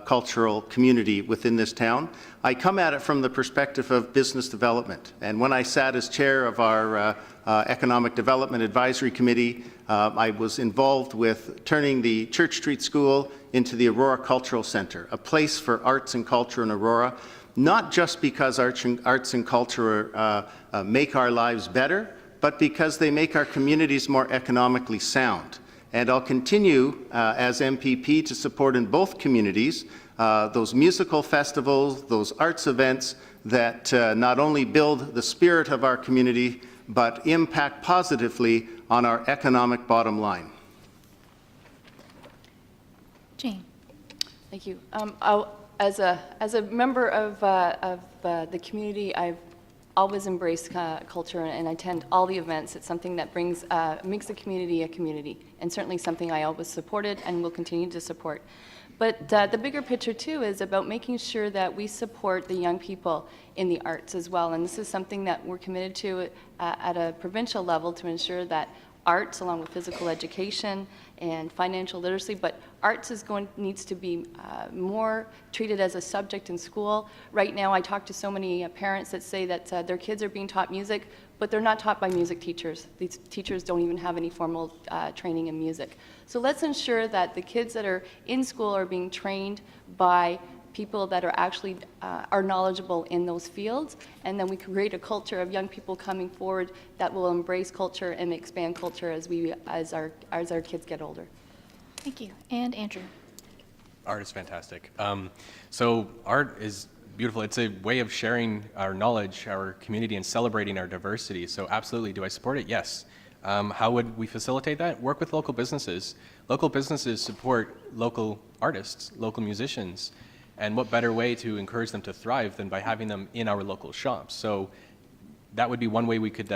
C: cultural community within this town. I come at it from the perspective of business development. And when I sat as chair of our Economic Development Advisory Committee, I was involved with turning the Church Street School into the Aurora Cultural Centre, a place for arts and culture in Aurora, not just because arts and culture make our lives better, but because they make our communities more economically sound. And I'll continue as MPP to support in both communities those musical festivals, those arts events that not only build the spirit of our community, but impact positively on our economic bottom line.
A: Jane.
D: Thank you. As a member of the community, I've always embraced culture and attend all the events. It's something that makes the community a community, and certainly something I always supported and will continue to support. But the bigger picture, too, is about making sure that we support the young people in the arts as well. And this is something that we're committed to at a provincial level to ensure that arts along with physical education and financial literacy, but arts needs to be more treated as a subject in school. Right now, I talk to so many parents that say that their kids are being taught music, but they're not taught by music teachers. These teachers don't even have any formal training in music. So let's ensure that the kids that are in school are being trained by people that are actually are knowledgeable in those fields, and then we create a culture of young people coming forward that will embrace culture and expand culture as our kids get older.
A: Thank you. And Andrew.
E: Art is fantastic. So art is beautiful. It's a way of sharing our knowledge, our community, and celebrating our diversity. So absolutely, do I support it? Yes. How would we facilitate that? Work with local businesses. Local businesses support local artists, local musicians. And what better way to encourage them to thrive than by having them in our local shops? So that would be one way we could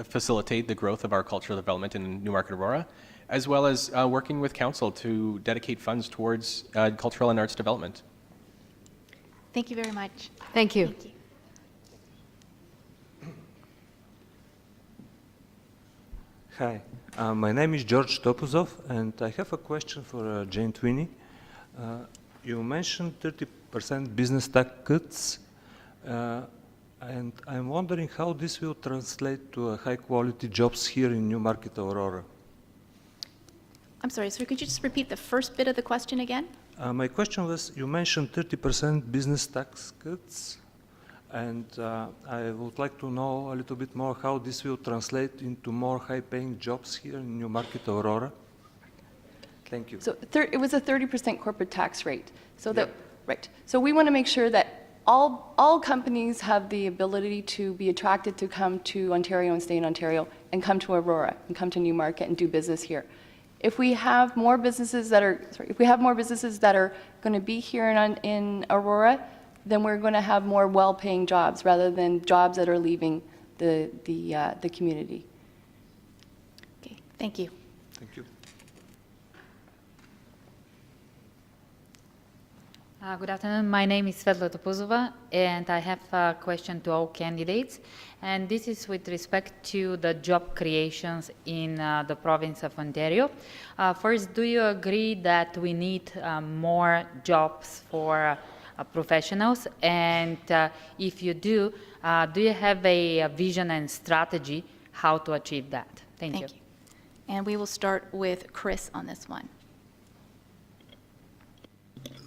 E: facilitate the growth of our cultural development in Newmarket Aurora, as well as working with council to dedicate funds towards cultural and arts development.
A: Thank you very much.
R: Thank you.
A: Thank you.
S: Hi, my name is George Topuzov, and I have a question for Jane Tweeney. You mentioned 30% business tax cuts, and I'm wondering how this will translate to high-quality jobs here in Newmarket Aurora.
A: I'm sorry, sir, could you just repeat the first bit of the question again?
S: My question was, you mentioned 30% business tax cuts, and I would like to know a little bit more how this will translate into more high-paying jobs here in Newmarket Aurora. Thank you.
D: So it was a 30% corporate tax rate. So that, right. So we want to make sure that all companies have the ability to be attracted to come to Ontario and stay in Ontario and come to Aurora and come to Newmarket and do business here. If we have more businesses that are, going to be here in Aurora, then we're going to have more well-paying jobs rather than jobs that are leaving the community.
A: Okay, thank you.
S: Thank you.
T: Good afternoon. My name is Svetla Topuzova, and I have a question to all candidates. And this is with respect to the job creations in the province of Ontario. First, do you agree that we need more jobs for professionals? And if you do you have a vision and strategy how to achieve that? Thank you.
A: And we will start with Chris on this one.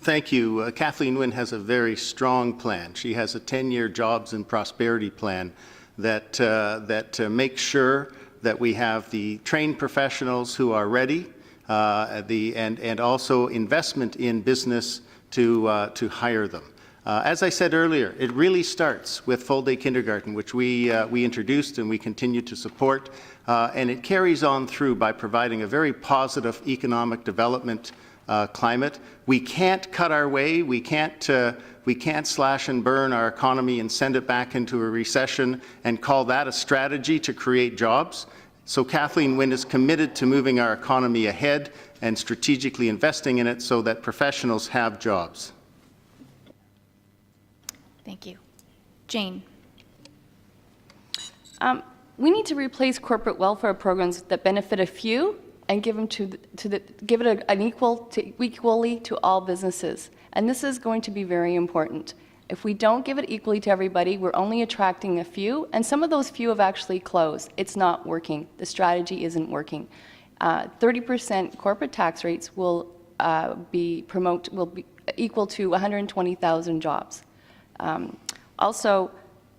C: Thank you. Kathleen Wynne has a very strong plan. She has a 10-year jobs and prosperity plan that makes sure that we have the trained professionals who are ready, and also investment in business to hire them. As I said earlier, it really starts with full-day kindergarten, which we introduced and we continue to support, and it carries on through by providing a very positive economic development climate. We can't cut our way. We can't slash and burn our economy and send it back into a recession and call that a strategy to create jobs. So Kathleen Wynne is committed to moving our economy ahead and strategically investing in it so that professionals have jobs.
A: Thank you. Jane.
D: We need to replace corporate welfare programs that benefit a few and give them give it equally to all businesses. And this is going to be very important. If we don't give it equally to everybody, we're only attracting a few, and some of those few have actually closed. It's not working. The strategy isn't working. 30% corporate tax rates will be equal to 120,000 jobs. Also,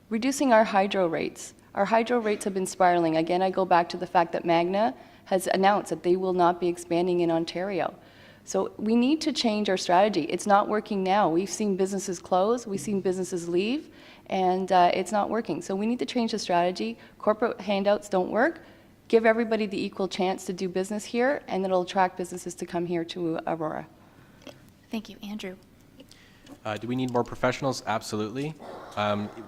D: reducing our hydro rates. Our hydro rates have been spiraling. Again, I go back to the fact that Magna has announced that they will not be expanding in Ontario. So we need to change our strategy. It's not working now. We've seen businesses close, we've seen businesses leave, and it's not working. So we need to change the strategy. Corporate handouts don't work. Give everybody the equal chance to do business here, and it'll attract businesses to come here to Aurora.
A: Thank you. Andrew.
E: Do we need more professionals? Absolutely.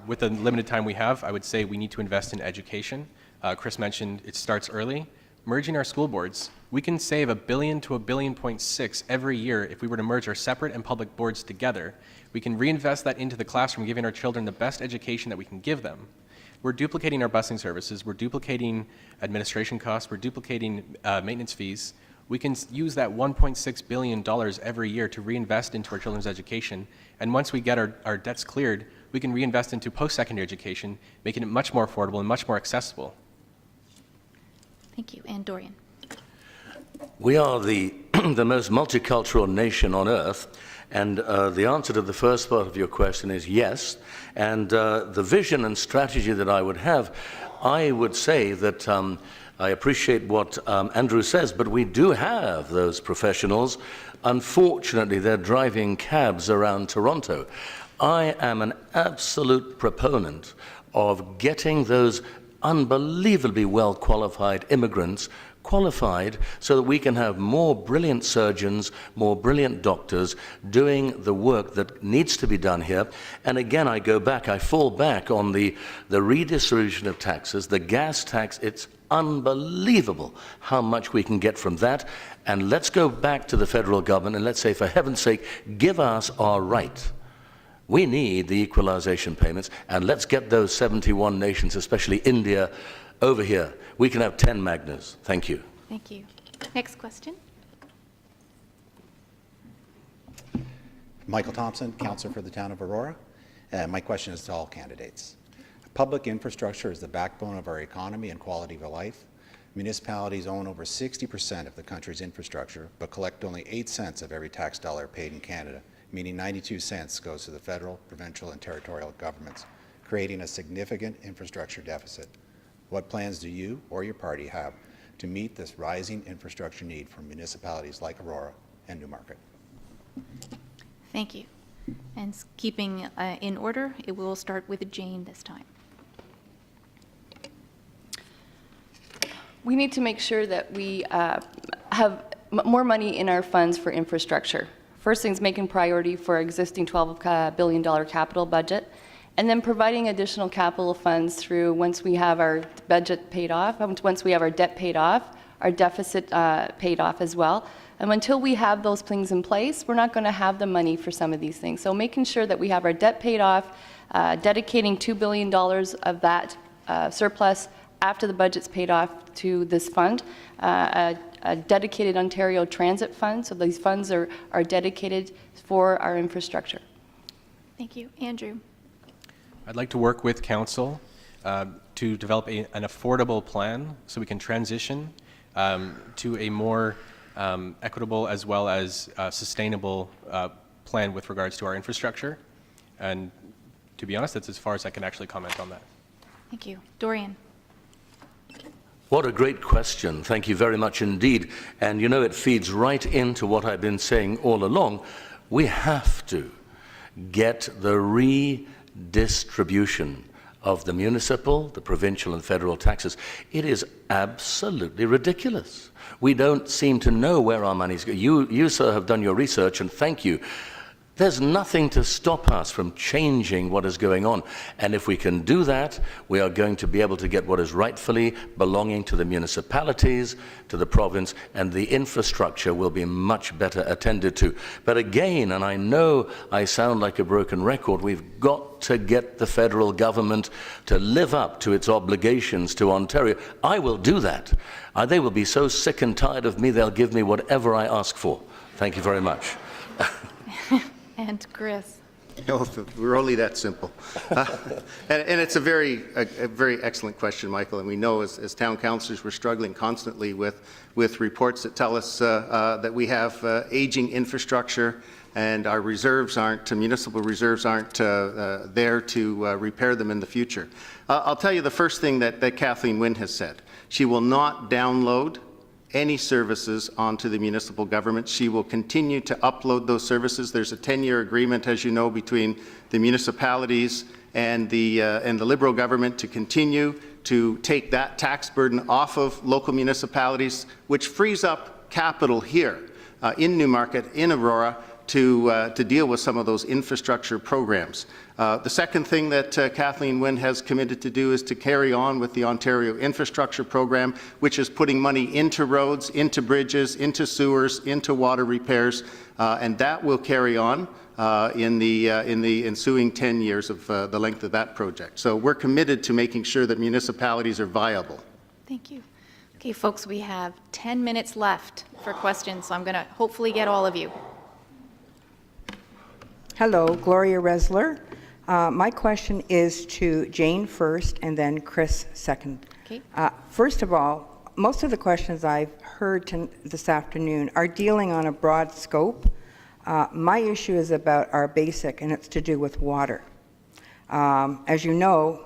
E: With the limited time we have, I would say we need to invest in education. Chris mentioned it starts early. Merging our school boards, we can save $1 billion to $1.6 billion every year if we were to merge our separate and public boards together. We can reinvest that into the classroom, giving our children the best education that we can give them. we're duplicating our busing services, we're duplicating administration costs, we're duplicating maintenance fees. We can use that $1.6 billion every year to reinvest into our children's education. And once we get our debts cleared, we can reinvest into post-secondary education, making it much more affordable and much more accessible.
A: Thank you. And Dorian.
B: We are the most multicultural nation on earth, and the answer to the first part of your question is yes. And the vision and strategy that I would have, I would say that I appreciate what Andrew says, but we do have those professionals. Unfortunately, they're driving cabs around Toronto. I am an absolute proponent of getting those unbelievably well-qualified immigrants qualified so that we can have more brilliant surgeons, more brilliant doctors doing the work that needs to be done here. And again, I fall back on the redistribution of taxes, the gas tax. It's unbelievable how much we can get from that. And let's go back to the federal government and let's say, for heaven's sake, give us our right. We need the equalization payments, and let's get those 71 nations, especially India, over here. We can have 10 Magnas. Thank you.
A: Thank you. Next question.
U: Michael Thompson, Councillor for the Town of Aurora. My question is to all candidates. Public infrastructure is the backbone of our economy and quality of life. Municipalities own over 60% of the country's infrastructure, but collect only 8 cents of every tax dollar paid in Canada, meaning 92 cents goes to the federal, provincial, and territorial governments, creating a significant infrastructure deficit. What plans do you or your party have to meet this rising infrastructure need for municipalities like Aurora and Newmarket?
A: Thank you. And keeping in order, it will start with Jane this time.
D: We need to make sure that we have more money in our funds for infrastructure. First thing is making priority for our existing $12 billion capital budget, and then providing additional capital funds through once we have our budget paid off, once we have our debt paid off, our deficit paid off as well. And until we have those things in place, we're not going to have the money for some of these things. So making sure that we have our debt paid off, dedicating $2 billion of that surplus after the budget's paid off to this fund, a dedicated Ontario Transit Fund, so these funds are dedicated for our infrastructure.
A: Thank you. Andrew.
E: I'd like to work with Council to develop an affordable plan so we can transition to a more equitable as well as sustainable plan with regards to our infrastructure. And to be honest, that's as far as I can actually comment on that.
A: Thank you. Dorian.
B: What a great question. Thank you very much indeed. And you know, it feeds right into what I've been saying all along. We have to get the redistribution of the municipal, the provincial and federal taxes. It is absolutely ridiculous. We don't seem to know where our money's going. You, sir, have done your research, and thank you. There's nothing to stop us from changing what is going on. And if we can do that, we are going to be able to get what is rightfully belonging to the municipalities, to the province, and the infrastructure will be much better attended to. But again, and I know I sound like a broken record, we've got to get the federal government to live up to its obligations to Ontario. I will do that. They will be so sick and tired of me, they'll give me whatever I ask for. Thank you very much.
A: And Chris.
C: No, we're only that simple. And it's a very excellent question, Michael. And we know as town councillors, we're struggling constantly with reports that tell us that we have aging infrastructure and our reserves aren't, municipal reserves aren't there to repair them in the future. I'll tell you the first thing that Kathleen Wynne has said. She will not download any services onto the municipal government. She will continue to upload those services. There's a 10-year agreement, as you know, between the municipalities and the Liberal government to continue to take that tax burden off of local municipalities, which frees up capital here in Newmarket, in Aurora, to deal with some of those infrastructure programs. The second thing that Kathleen Wynne has committed to do is to carry on with the Ontario Infrastructure Program, which is putting money into roads, into bridges, into sewers, into water repairs, and that will carry on in the ensuing 10 years of the length of that project. So we're committed to making sure that municipalities are viable.
A: Thank you. Okay, folks, we have 10 minutes left for questions, so I'm going to hopefully get all of you.
F: Hello, Gloria Resler. My question is to Jane first and then Chris second.
A: Okay.
F: First of all, most of the questions I've heard this afternoon are dealing on a broad scope. My issue is about our basic, and it's to do with water. As you know,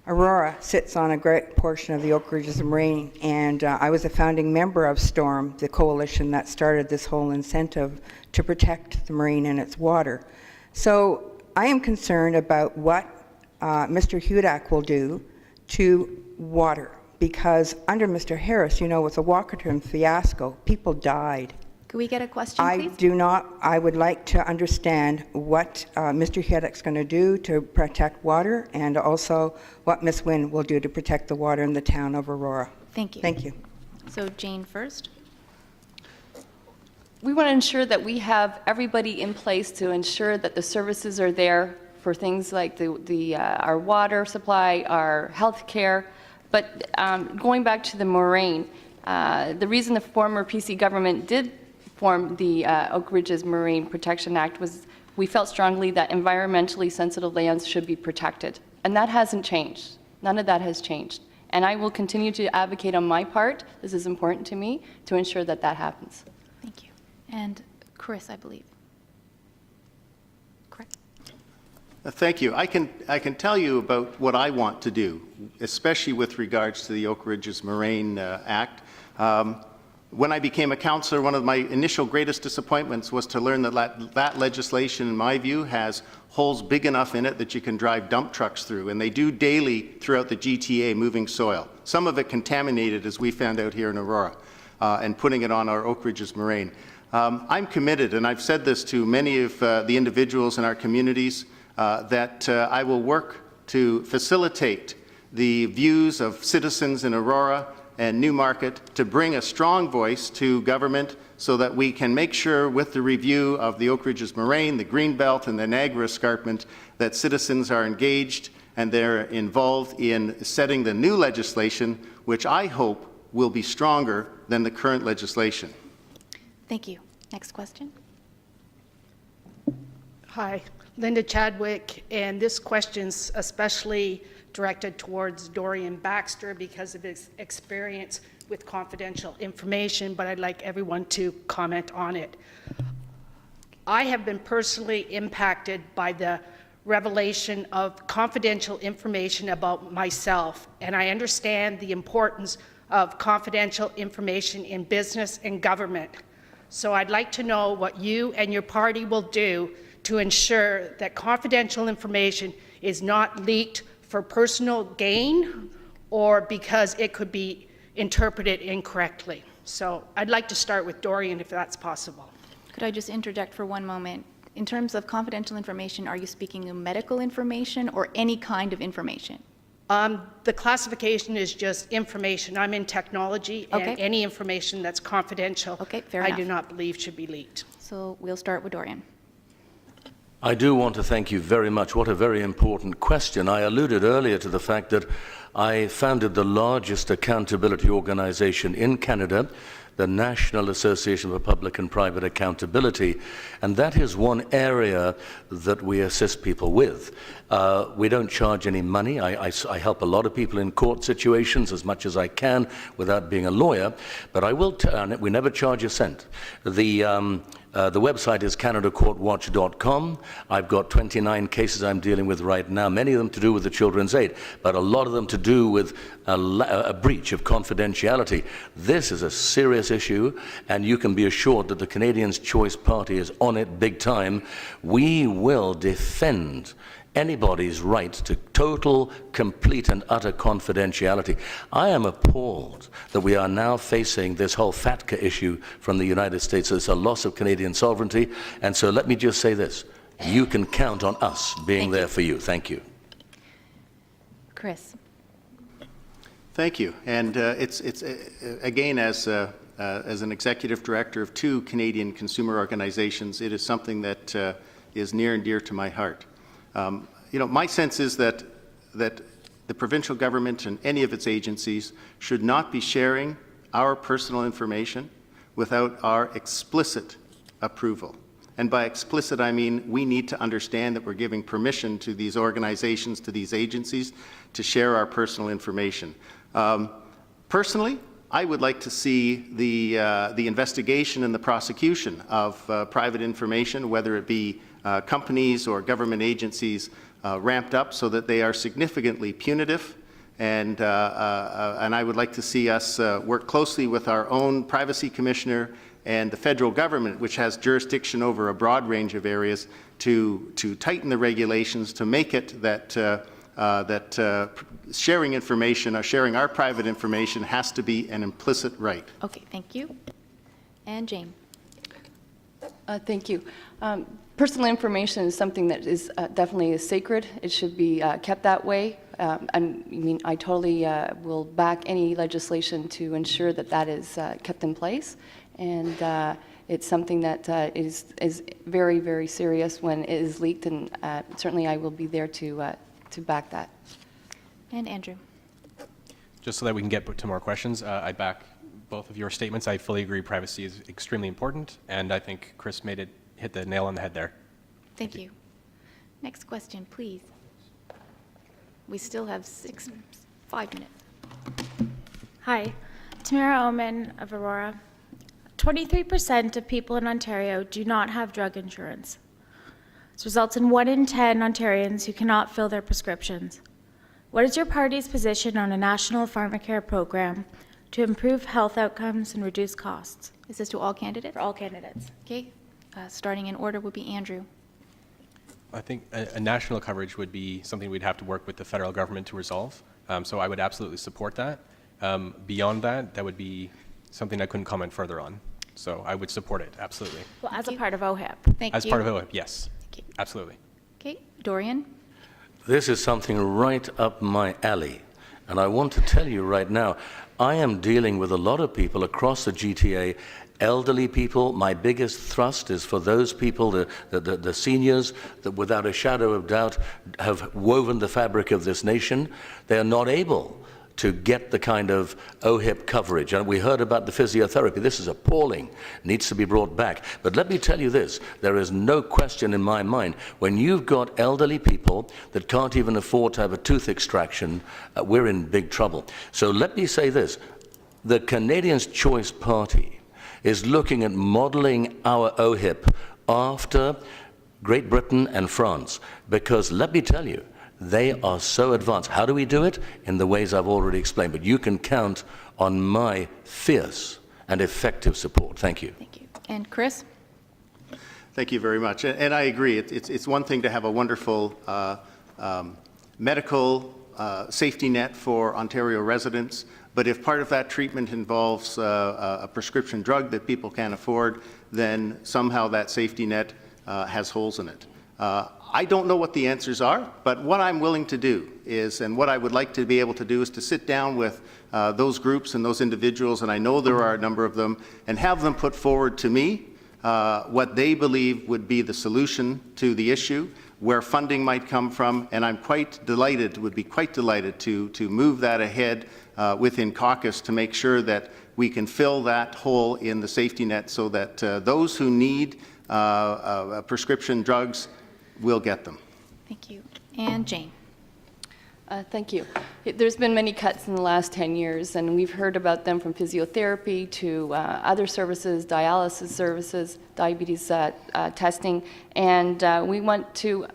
F: Aurora sits on a great portion of the Oak Ridges Moraine, and I was a founding member of STORM, the coalition that started this whole incentive to protect the Moraine and its water. So I am concerned about what Mr. Hudak will do to water, because under Mr. Harris, you know, with the Walkerton fiasco, people died.
A: Could we get a question, please?
F: I would like to understand what Mr. Hudak's going to do to protect water, and also what Ms. Wynne will do to protect the water in the town of Aurora.
A: Thank you.
F: Thank you.
A: So Jane first.
D: We want to ensure that we have everybody in place to ensure that the services are there for things like our water supply, our health care. But going back to the moraine, the reason the former PC government did form the Oak Ridges Moraine Protection Act was we felt strongly that environmentally sensitive lands should be protected. And that hasn't changed. None of that has changed. And I will continue to advocate on my part, this is important to me, to ensure that that happens.
A: Thank you. And Chris, I believe. Correct.
C: Thank you. I can tell you about what I want to do, especially with regards to the Oak Ridges Moraine Act. When I became a councillor, one of my initial greatest disappointments was to learn that that legislation, in my view, has holes big enough in it that you can drive dump trucks through, and they do daily throughout the GTA moving soil. Some of it contaminated, as we found out here in Aurora, and putting it on our Oak Ridges Moraine. I'm committed, and I've said this to many of the individuals in our communities, that I will work to facilitate the views of citizens in Aurora and Newmarket to bring a strong voice to government so that we can make sure with the review of the Oak Ridges Moraine, the Greenbelt, and the Niagara Escarpment that citizens are engaged and they're involved in setting the new legislation, which I hope will be stronger than the current legislation.
A: Thank you. Next question.
V: Hi, Linda Chadwick, and this question's especially directed towards Dorian Baxter because of his experience with confidential information, but I'd like everyone to comment on it. I have been personally impacted by the revelation of confidential information about myself, and I understand the importance of confidential information in business and government. So I'd like to know what you and your party will do to ensure that confidential information is not leaked for personal gain or because it could be interpreted incorrectly. So I'd like to start with Dorian, if that's possible.
A: Could I just interject for one moment? In terms of confidential information, are you speaking of medical information or any kind of information?
V: The classification is just information. I'm in technology, and any information that's confidential,
A: fair
V: I
A: enough.
V: do not believe should be leaked.
A: So we'll start with Dorian.
B: I do want to thank you very much. What a very important question. I alluded earlier to the fact that I founded the largest accountability organization in Canada, the National Association for Public and Private Accountability, and that is one area that we assist people with. We don't charge any money. I help a lot of people in court situations as much as I can without being a lawyer, but I will we never charge a cent. The website is CanadaCourtWatch.com. I've got 29 cases I'm dealing with right now, many of them to do with the Children's Aid, but a lot of them to do with a breach of confidentiality. This is a serious issue, and you can be assured that the Canadians' Choice Party is on it big time. We will defend anybody's right to total, complete, and utter confidentiality. I am appalled that we are now facing this whole FATCA issue from the United States. It's a loss of Canadian sovereignty. And so let me just say this. You can count on us being there for you. Thank you.
A: Chris.
C: Thank you. And again, as an executive director of 2 Canadian consumer organizations, it is something that is near and dear to my heart. My sense is that the provincial government and any of its agencies should not be sharing our personal information without our explicit approval. And by explicit, I mean we need to understand that we're giving permission to these organizations, to these agencies, to share our personal information. Personally, I would like to see the investigation and the prosecution of private information, whether it be companies or government agencies, ramped up so that they are significantly punitive. And I would like to see us work closely with our own privacy commissioner and the federal government, which has jurisdiction over a broad range of areas, to tighten the regulations, to make it that sharing information or sharing our private information has to be an implicit right.
A: Okay, thank you. And Jane.
D: Thank you. Personal information is something that is definitely sacred. It should be kept that way. I totally will back any legislation to ensure that that is kept in place. And it's something that is very, very serious when it is leaked, and certainly I will be there to back that.
A: And Andrew.
E: Just so that we can get to more questions, I back both of your statements. I fully agree privacy is extremely important, and I think Chris hit the nail on the head there.
A: Thank you. Next question, please. We still have 5 minutes.
G: Hi, Tamara Oman of Aurora. 23% of people in Ontario do not have drug insurance. This results in 1 in 10 Ontarians who cannot fill their prescriptions. What is your party's position on a national pharmacare program to improve health outcomes and reduce costs?
A: Is this to all candidates?
G: For all candidates.
A: Okay, starting in order would be Andrew.
E: I think a national coverage would be something we'd have to work with the federal government to resolve. So I would absolutely support that. Beyond that, that would be something I couldn't comment further on. So I would support it, absolutely.
G: Well, as a part of OHIP.
A: Thank
E: As
A: you.
E: part of OHIP, yes, absolutely.
A: Okay, Dorian.
B: This is something right up my alley. And I want to tell you right now, I am dealing with a lot of people across the GTA, elderly people. My biggest thrust is for those people, the seniors, that without a shadow of doubt have woven the fabric of this nation. They are not able to get the kind of OHIP coverage. And we heard about the physiotherapy. This is appalling, needs to be brought back. But let me tell you this, there is no question in my mind, when you've got elderly people that can't even afford to have a tooth extraction, we're in big trouble. So let me say this, the Canadians' Choice Party is looking at modeling our OHIP after Great Britain and France, because let me tell you, they are so advanced. How do we do it? In the ways I've already explained. But you can count on my fierce and effective support. Thank you.
A: Thank you. And Chris?
C: Thank you very much. And I agree. It's one thing to have a wonderful medical safety net for Ontario residents, but if part of that treatment involves a prescription drug that people can't afford, then somehow that safety net has holes in it. I don't know what the answers are, but what I'm willing to do is, and what I would like to be able to do, is to sit down with those groups and those individuals, and I know there are a number of them, and have them put forward to me what they believe would be the solution to the issue, where funding might come from, and I'm quite delighted, would be quite delighted to move that ahead within caucus to make sure that we can fill that hole in the safety net so that those who need prescription drugs will get them.
A: Thank you. And Jane.
D: Thank you. There's been many cuts in the last 10 years, and we've heard about them from physiotherapy to other services, dialysis services, diabetes testing, and we want to,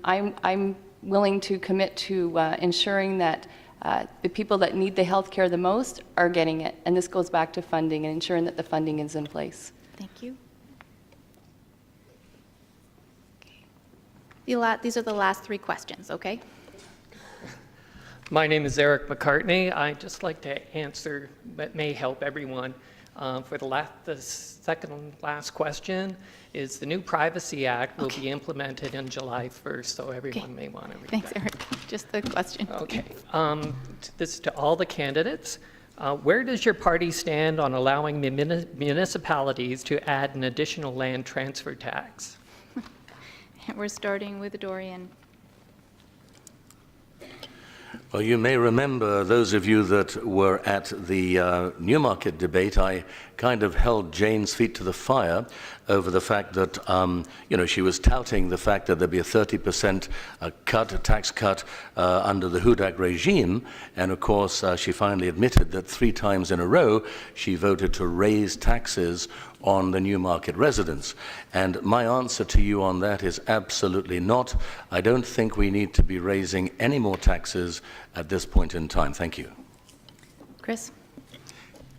D: I'm willing to commit to ensuring that the people that need the health care the most are getting it, and this goes back to funding and ensuring that the funding is in place.
A: Thank you. These are the last 3 questions, okay?
J: My name is Eric McCartney. I'd just like to answer what may help everyone. For the second and last question is the new Privacy Act will be implemented on July 1st, so everyone may want to read
A: Thanks,
J: that.
A: Eric. Just the question.
J: Okay. This is to all the candidates. Where does your party stand on allowing municipalities to add an additional land transfer tax?
A: We're starting with Dorian.
B: Well, you may remember, those of you that were at the Newmarket debate, I kind of held Jane's feet to the fire over the fact that, she was touting the fact that there'd be a 30% tax cut under the Hudak regime. And of course, she finally admitted that 3 times in a row, she voted to raise taxes on the Newmarket residents. And my answer to you on that is absolutely not. I don't think we need to be raising any more taxes at this point in time. Thank you.
A: Chris?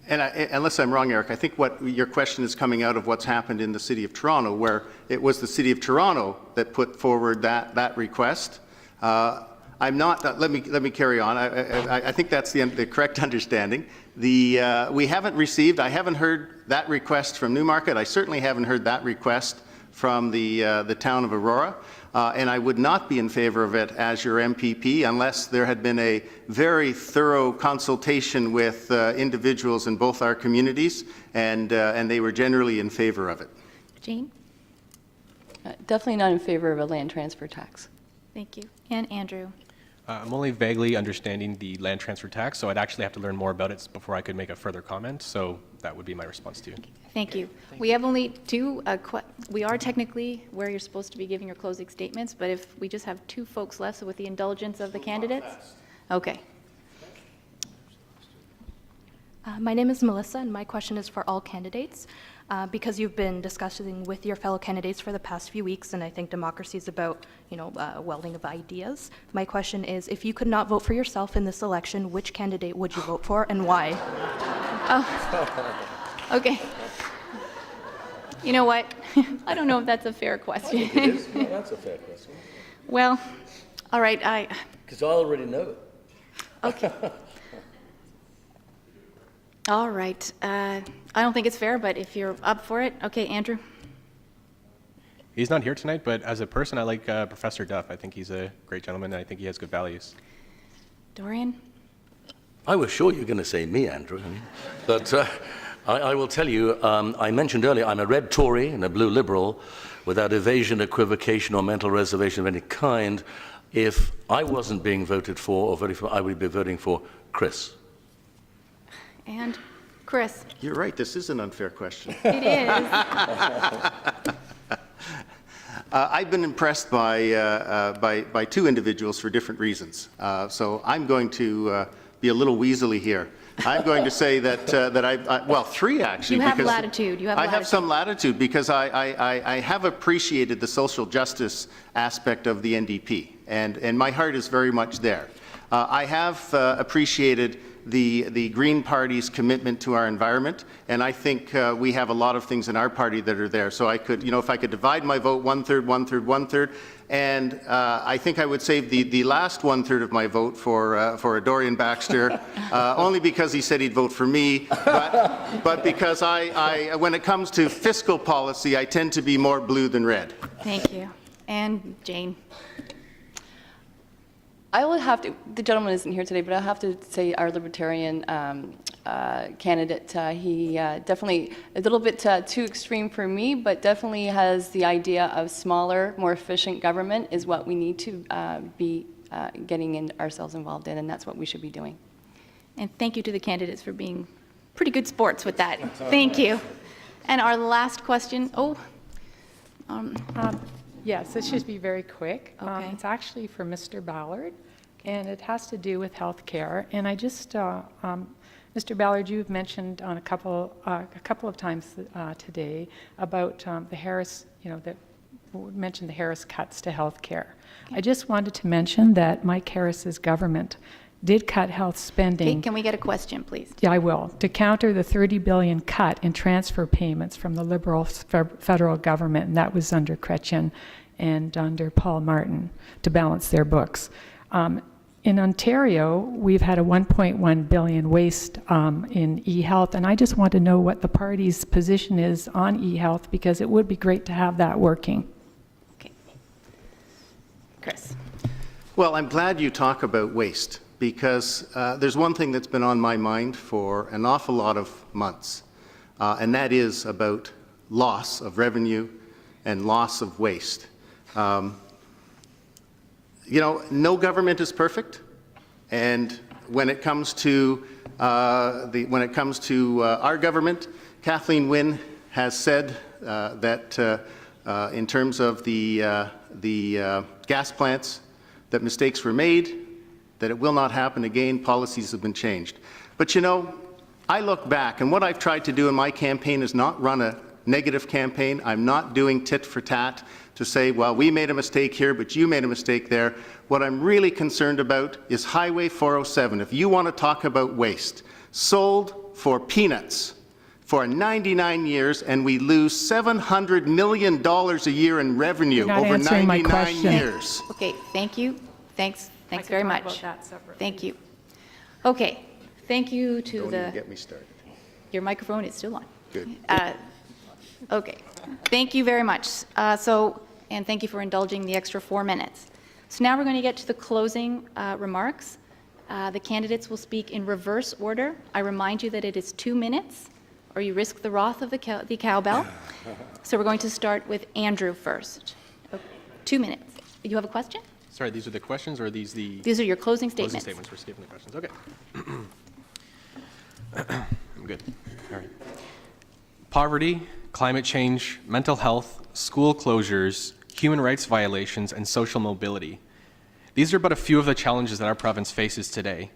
C: And unless I'm wrong, Eric, I think what your question is coming out of what's happened in the City of Toronto, where it was the City of Toronto that put forward that request. I'm not. Let me carry on. I think that's the correct understanding. We haven't received. I haven't heard that request from Newmarket. I certainly haven't heard that request from the town of Aurora. And I would not be in favor of it as your MPP unless there had been a very thorough consultation with individuals in both our communities, and they were generally in favor of it.
A: Jane?
D: Definitely not in favor of a land transfer tax.
A: Thank you. And Andrew?
E: I'm only vaguely understanding the land transfer tax, so I'd actually have to learn more about it before I could make a further comment. So that would be my response to you.
A: Thank you. We have only 2, we are technically where you're supposed to be giving your closing statements, but if we just have 2 folks left, so with the indulgence of the candidates? Okay.
K: My name is Melissa, and my question is for all candidates. Because you've been discussing with your fellow candidates for the past few weeks, and I think democracy is about, welding of ideas. My question is, if you could not vote for yourself in this election, which candidate would you vote for and why?
A: Okay. You know what? I don't know if that's a fair question.
B: I think it is. No, that's a fair question.
A: Well, all right.
B: Because I already know it.
A: Okay. All right. I don't think it's fair, but if you're up for it, okay, Andrew.
E: He's not here tonight, but as a person, I like Professor Duff. I think he's a great gentleman, and I think he has good values.
A: Dorian?
B: I was sure you were going to say me, Andrew. But I will tell you, I mentioned earlier, I'm a red Tory and a blue Liberal without evasion, equivocation, or mental reservation of any kind. If I wasn't being voted for or voting for, I would be voting for Chris.
A: And Chris?
C: You're right, this is an unfair question.
A: It is.
C: I've been impressed by 2 individuals for different reasons. So I'm going to be a little weaselly here. I'm going to say that 3 actually.
A: You have latitude.
C: I have some latitude because I have appreciated the social justice aspect of the NDP, and my heart is very much there. I have appreciated the Green Party's commitment to our environment, and I think we have a lot of things in our party that are there. So I could, if I could divide my vote 1/3, 1/3, 1/3, and I think I would save the last 1/3 of my vote for Dorian Baxter, only because he said he'd vote for me, but because I when it comes to fiscal policy, I tend to be more blue than red.
A: Thank you. And Jane?
D: I will have to, the gentleman isn't here today, but I'll have to say our Libertarian candidate, he definitely a little bit too extreme for me, but definitely has the idea of smaller, more efficient government is what we need to be getting ourselves involved in, and that's what we should be doing.
A: And thank you to the candidates for being pretty good sports with that. Thank you. And our last question,
W: yes, this should be very quick.
A: Okay.
W: It's actually for Mr. Ballard, and it has to do with health care. And I just, Mr. Ballard, you've mentioned on a couple of times today about the Harris, that mentioned the Harris cuts to health care. Okay. I just wanted to mention that Mike Harris's government did cut health spending.
A: Okay, can we get a question, please?
W: Yeah, I will. To counter the $30 billion cut in transfer payments from the Liberal federal government, and that was under Chrétien. and under Paul Martin to balance their books. In Ontario, we've had a 1.1 billion waste in e-health, and I just want to know what the party's position is on e-health, because it would be great to have that working.
A: Chris.
C: Well, I'm glad you talk about waste, because there's one thing that's been on my mind for an awful lot of months, and that is about loss of revenue and loss of waste. You know, no government is perfect, and when it comes to our government, Kathleen Wynne has said that in terms of the gas plants, that mistakes were made, that it will not happen again, policies have been changed. But you know, I look back, and what I've tried to do in my campaign is not run a negative campaign. I'm not doing tit for tat to say, well, we made a mistake here, but you made a mistake there. What I'm really concerned about is Highway 407. If you want to talk about waste, sold for peanuts for 99 years, and we lose $700 million a year in revenue over 99 years.
A: Okay, thank you. Thanks very much. Thank you. Okay, thank you to
C: Don't even get me started.
A: Your microphone is still on.
C: Good.
A: Okay, thank you very much. And thank you for indulging the extra 4 minutes. So now we're going to get to the closing remarks. The candidates will speak in reverse order. I remind you that it is 2 minutes, or you risk the wrath of the cowbell. So we're going to start with Andrew first. 2 minutes. You have a question?
E: Sorry, these are the questions, or are these the...
A: These are your closing statements.
E: Closing statements. We're skipping the questions. Okay. I'm good. All right. Poverty, climate change, mental health, school closures, human rights violations, and social mobility. These are but a few of the challenges that our province faces today.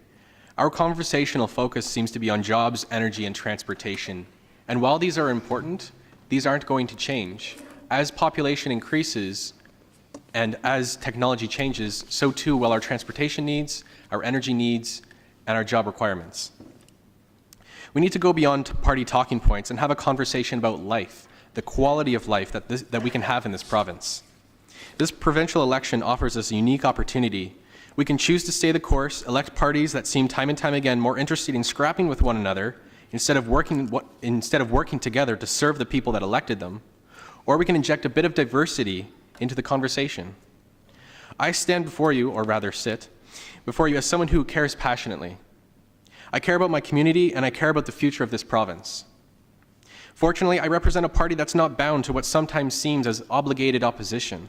E: Our conversational focus seems to be on jobs, energy, and transportation. And while these are important, these aren't going to change. As population increases and as technology changes, so too will our transportation needs, our energy needs, and our job requirements. We need to go beyond party talking points and have a conversation about life, the quality of life that we can have in this province. This provincial election offers us a unique opportunity. We can choose to stay the course, elect parties that seem time and time again more interested in scrapping with one another instead of working together to serve the people that elected them, or we can inject a bit of diversity into the conversation. I stand before you, or rather sit, before you as someone who cares passionately. I care about my community, and I care about the future of this province. Fortunately, I represent a party that's not bound to what sometimes seems as obligated opposition.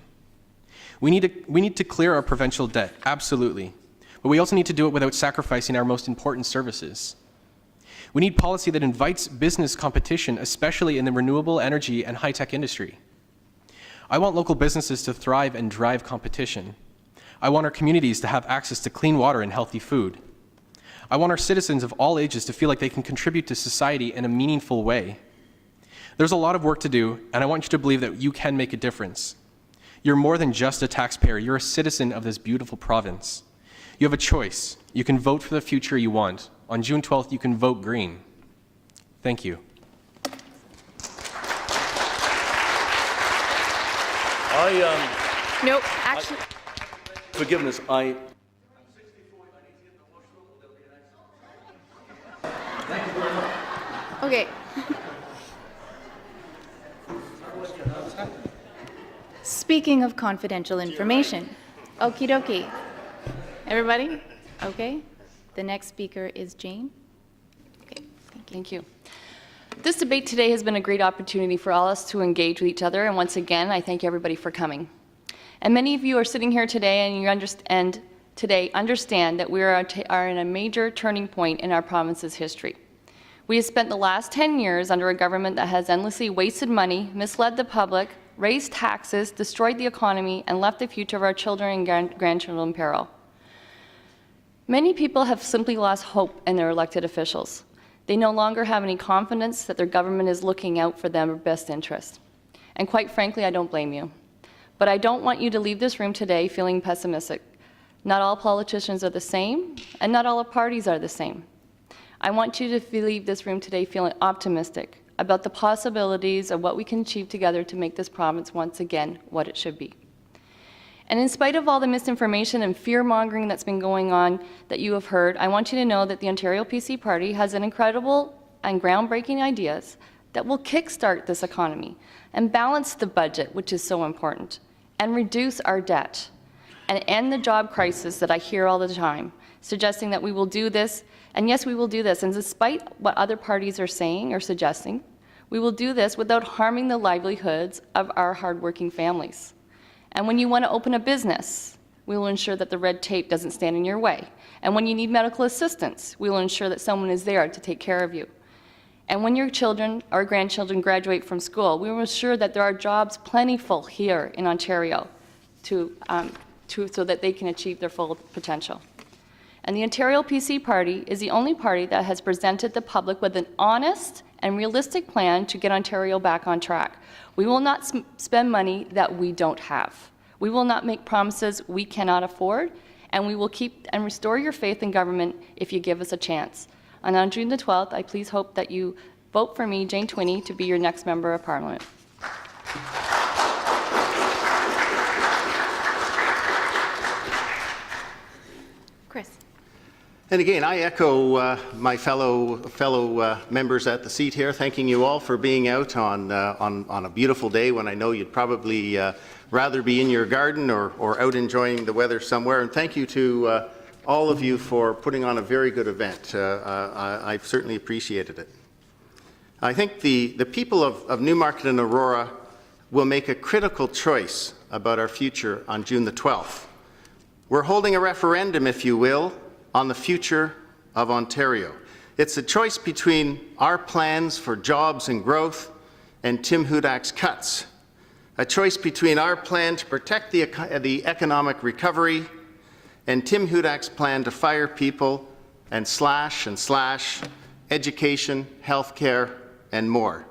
E: We need to clear our provincial debt, absolutely, but we also need to do it without sacrificing our most important services. We need policy that invites business competition, especially in the renewable energy and high-tech industry. I want local businesses to thrive and drive competition. I want our communities to have access to clean water and healthy food. I want our citizens of all ages to feel like they can contribute to society in a meaningful way. There's a lot of work to do, and I want you to believe that you can make a difference. You're more than just a taxpayer. You're a citizen of this beautiful province. You have a choice. You can vote for the future you want. On June 12th, you can vote green. Thank you.
A: Nope, actually.
B: Forgiveness,
A: Okay. Speaking of confidential information, okie dokie. Everybody? Okay. The next speaker is Jane.
D: Okay, thank you. This debate today has been a great opportunity for all of us to engage with each other, and once again, I thank everybody for coming. And many of you are sitting here today and understand that we are in a major turning point in our province's history. We have spent the last 10 years under a government that has endlessly wasted money, misled the public, raised taxes, destroyed the economy, and left the future of our children and grandchildren in peril. Many people have simply lost hope in their elected officials. They no longer have any confidence that their government is looking out for their best interest. And quite frankly, I don't blame you. But I don't want you to leave this room today feeling pessimistic. Not all politicians are the same, and not all parties are the same. I want you to leave this room today feeling optimistic about the possibilities of what we can achieve together to make this province once again what it should be. And in spite of all the misinformation and fear-mongering that's been going on that you have heard, I want you to know that the Ontario PC Party has an incredible and groundbreaking ideas that will kickstart this economy and balance the budget, which is so important, and reduce our debt and end the job crisis that I hear all the time, suggesting that we will do this. And yes, we will do this. And despite what other parties are saying or suggesting, we will do this without harming the livelihoods of our hardworking families. And when you want to open a business, we will ensure that the red tape doesn't stand in your way. And when you need medical assistance, we will ensure that someone is there to take care of you. And when your children or grandchildren graduate from school, we will ensure that there are jobs plentiful here in Ontario so that they can achieve their full potential. And the Ontario PC Party is the only party that has presented the public with an honest and realistic plan to get Ontario back on track. We will not spend money that we don't have. We will not make promises we cannot afford, and we will keep and restore your faith in government if you give us a chance. And on June the 12th, I please hope that you vote for me, Jane Twinney, to be your next Member of Parliament.
A: Chris.
C: And again, I echo my fellow members at the seat here, thanking you all for being out on a beautiful day when I know you'd probably rather be in your garden or out enjoying the weather somewhere. And thank you to all of you for putting on a very good event. I've certainly appreciated it. I think the people of Newmarket and Aurora will make a critical choice about our future on June the 12th. We're holding a referendum, if you will, on the future of Ontario. It's a choice between our plans for jobs and growth and Tim Hudak's cuts. A choice between our plan to protect the economic recovery and Tim Hudak's plan to fire people and slash education, healthcare, and more.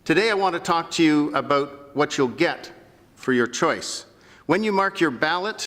C: Today I want to talk to you about what you'll get for your choice. When you mark your ballot,